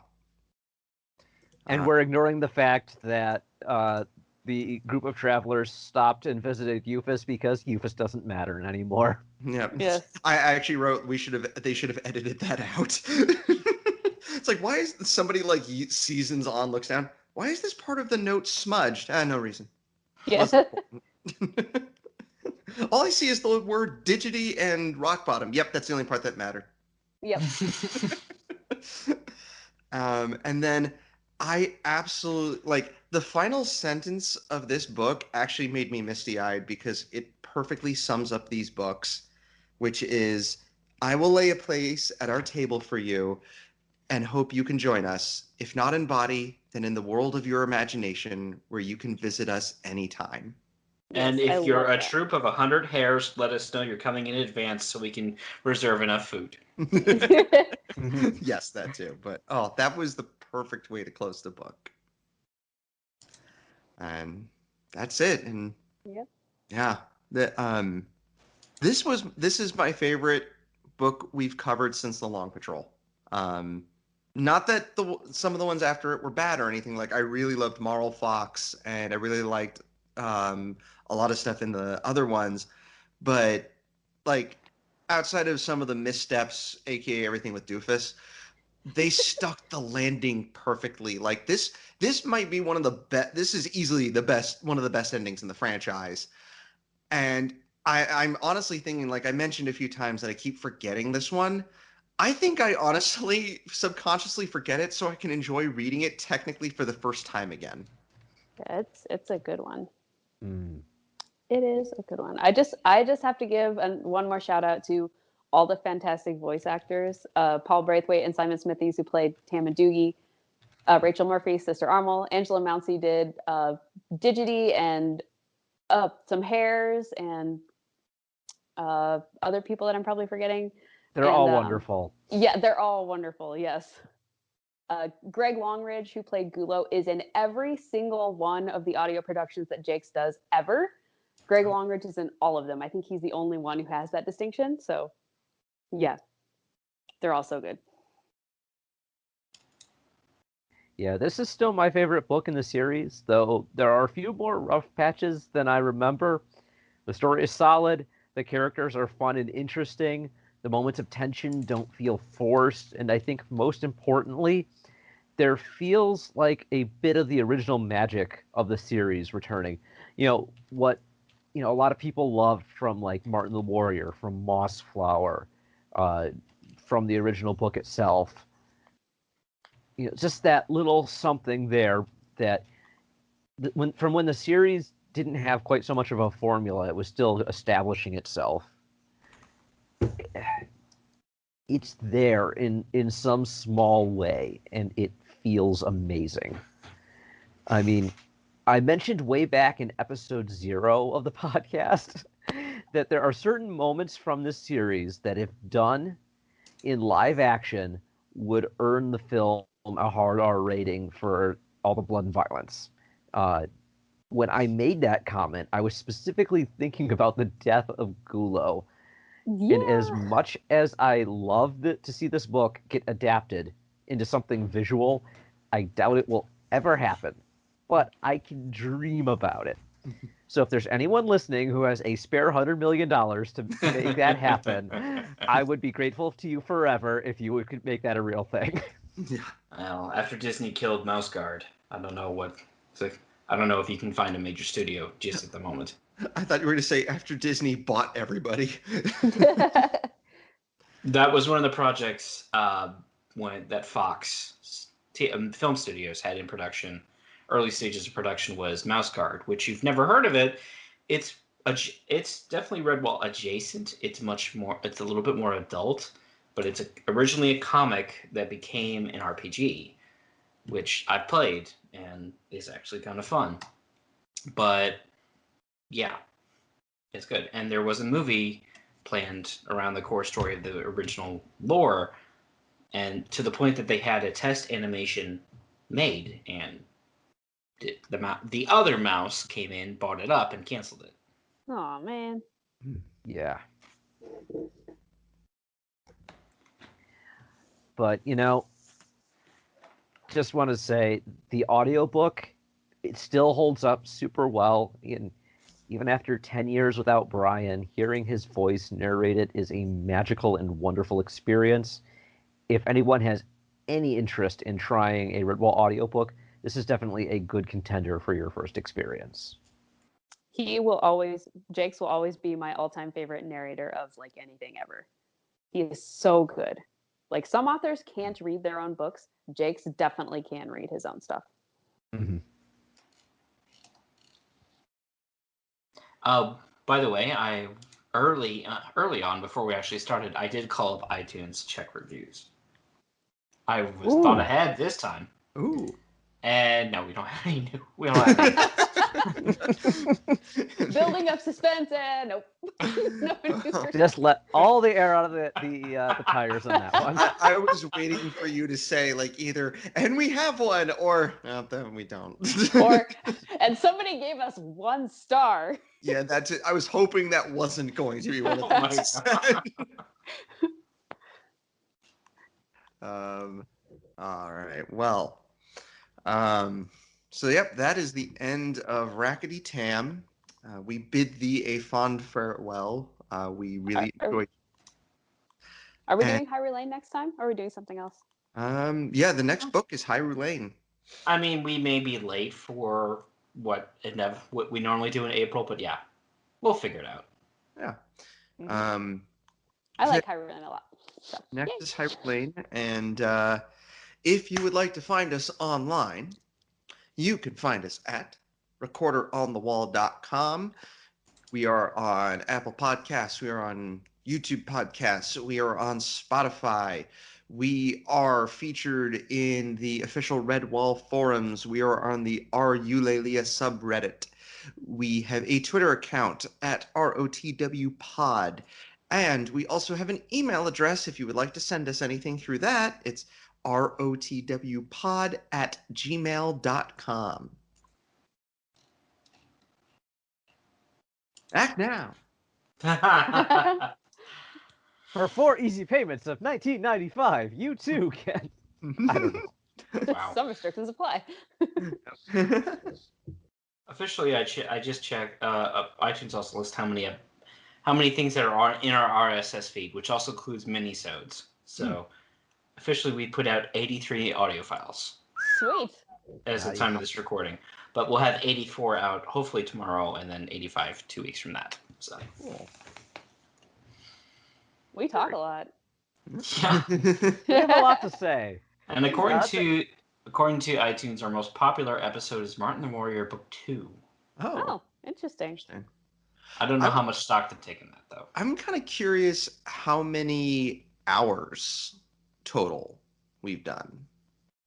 And we're ignoring the fact that the group of travelers stopped and visited Euphis because Euphis doesn't matter anymore. Yep. Yes. I actually wrote they should have edited that out. It's like, why is somebody like seasons on looks down? Why is this part of the note smudged? No reason. Yes. Wasn't important. All I see is the word digity and rock bottom. Yep, that's the only part that mattered. Yep. And then I absolutely like the final sentence of this book actually made me misty-eyed because it perfectly sums up these books, which is, I will lay a place at our table for you and hope you can join us, if not in body, then in the world of your imagination where you can visit us anytime. And Yes, I if you're love a that. troop of 100 hares, let us know you're coming in advance so we can reserve enough food. Yes, that too. But that was the perfect way to close the book. And that's it. And Yep. yeah, this is my favorite book we've covered since the Long Patrol. Not that some of the ones after it were bad or anything. Like, I really loved Marl Fox, and I really liked a lot of stuff in the other ones, but like outside of some of the missteps, aka everything with Doofus, they stuck the landing perfectly. Like this might be one of the best. This is easily one of the best endings in the franchise. And I'm honestly thinking, like I mentioned a few times, that I keep forgetting this one. I think I honestly subconsciously forget it so I can enjoy reading it technically for the first time again. Yeah, it's a good one. Mm. It is a good one. I just have to give one more shout out to all the fantastic voice actors, Paul Braithwaite and Simon Smithies, who played Tam and Doogie, Rachel Murphy, Sister Armel, Angela Mouncey did Digity and some hares, and other people that I'm probably forgetting. They're And, all wonderful. Yeah, they're all wonderful. Yes. Greg Longridge, who played Gulo, is in every single one of the audio productions that Jakes does ever. Greg Longridge is in all of them. I think he's the only one who has that distinction. So, yeah. They're all so good. Yeah, this is still my favorite book in the series, though there are a few more rough patches than I remember. The story is solid, the characters are fun and interesting, the moments of tension don't feel forced, and I think most importantly, there feels like a bit of the original magic of the series returning. What a lot of people loved from like Martin the Warrior, from Mossflower, uh, from the original book itself. Just that little something there that when the series didn't have quite so much of a formula, it was still establishing itself. It's there in some small way, and it feels amazing. I mean, I mentioned way back in episode 0 of the podcast that there are certain moments from this series that, if done in live action, would earn the film a hard R rating for all the blood and violence. When I made that comment, I was specifically thinking about the death of Gulo. Yeah. And as much as I love to see this book get adapted into something visual, I doubt it will ever happen. But I can dream about it. So if there's anyone listening who has a spare $100 million to make that happen, I would be grateful to you forever if you could make that a real thing. Well, after Disney killed Mouse Guard, I don't know what. I don't know if you can find a major studio just at the moment. I thought you were going to say after Disney bought everybody. That was one of the projects that Fox film studios had in production. Early stages of production was Mouse Guard, which you've never heard of it. It's definitely Redwall adjacent. It's a little bit more adult, but it's originally a comic that became an RPG, which I played and is actually kind of fun. But yeah, it's good. And there was a movie planned around the core story of the original lore, and to the point that they had a test animation made, and the other mouse came in, bought it up, and canceled it. Oh man. Yeah. But, just want to say the audiobook, it still holds up super well. Even after 10 years without Brian, hearing his voice narrated is a magical and wonderful experience. If anyone has any interest in trying a Redwall audiobook, this is definitely a good contender for your first experience. Jakes will always be my all-time favorite narrator of like anything ever. He is so good. Like, some authors can't read their own books. Jakes definitely can read his own stuff. Mm-hmm. By the way, I early on, before we actually started, I did call up iTunes to check reviews. I was thought ahead this time. Ooh. And no, we don't have any new. We don't have any. Building up suspense, and nope. Just let all the air out of the tires on that one. I was waiting for you to say like either, and we have one, or no, then we don't. And somebody gave us 1 star. Yeah, that's it. I was hoping that wasn't going to be one of them. All right. Well. So yep, that is the end of Rakkety Tam. We bid thee a fond farewell. We really enjoyed. Are we doing Hyrule Lane next time, or are we doing something else? Yeah, the next book is Hyrule Lane. I mean, we may be late for what we normally do in April, but yeah, we'll figure it out. Yeah. Mm-hmm. I like Hyrule Lane a lot. So. Next is Hyrule Lane, and if you would like to find us online, you can find us at recorderonthewall.com. We are on Apple Podcasts. We are on YouTube Podcasts. We are on Spotify. We are featured in the official Redwall forums. We are on the RULELIA subreddit. We have a Twitter account at ROTWPod. And we also have an email address if you would like to send us anything through that. It's rotwpod@gmail.com. Act now. For 4 easy payments of $19.95, you too can. I don't know. Wow. Some restrictions apply. Officially, I just checked. iTunes also lists how many things that are in our RSS feed, which also includes minisodes. So officially, we put out 83 audio files Sweet. as the time of this recording, but we'll have 84 out hopefully tomorrow, and then 85 2 weeks from that. So Cool. We talk a lot. yeah. We have a lot to say. And according That's to iTunes, our most popular episode is Martin the Warrior Book 2. Oh, interesting. I don't know how much stock to take in that though. I'm kind of curious how many hours total we've done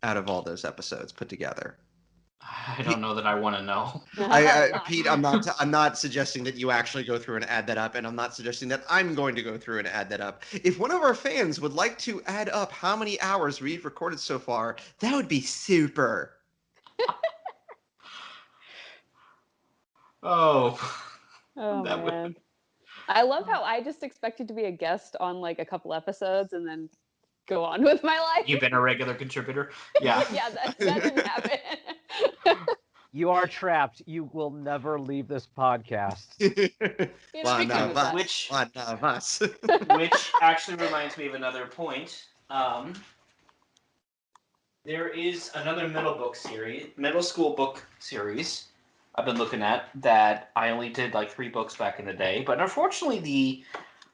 out of all those episodes put together. I don't know that I want to know. Pete, I'm not suggesting that you actually go through and add that up, and I'm not suggesting that I'm going to go through and add that up. If one of our fans would like to add up how many hours we've recorded so far, that would be super. Oh. Oh That would- man. I love how I just expected to be a guest on like a couple episodes and then go on with my life. You've been a regular contributor? Yeah. Yeah, that didn't happen. You are trapped. You will never leave this podcast. One Speaking of of that. Which One of us. which actually reminds me of another point. There is another middle school book series I've been looking at that I only did like 3 books back in the day, but unfortunately the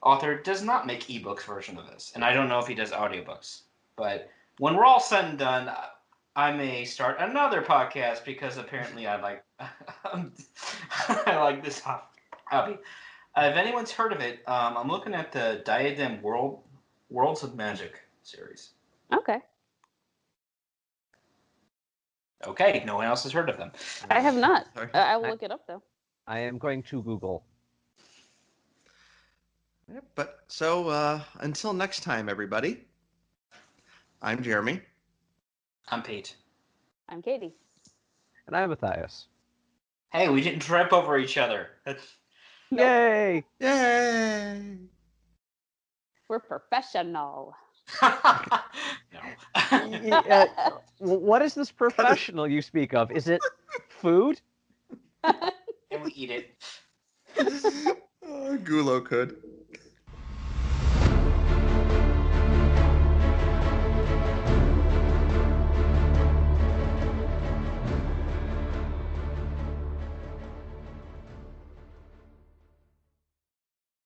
author does not make ebooks version of this, and I don't know if he does audiobooks. But when we're all said and done, I may start another podcast because apparently I like I like this hobby. If anyone's heard of it, I'm looking at the Diadem Worlds of Magic series. Okay. Okay, no one else has heard of them. I have not. Sorry. I will look it up though. I am going to Google. Yep, but so until next time, everybody. I'm Jeremy. I'm Pete. I'm Katie. And I'm Matthias. Hey, we didn't trip over each other. That's Yay! Yay! We're professional. no. What is this professional you speak of? Is it food? And we eat it. Gulo could.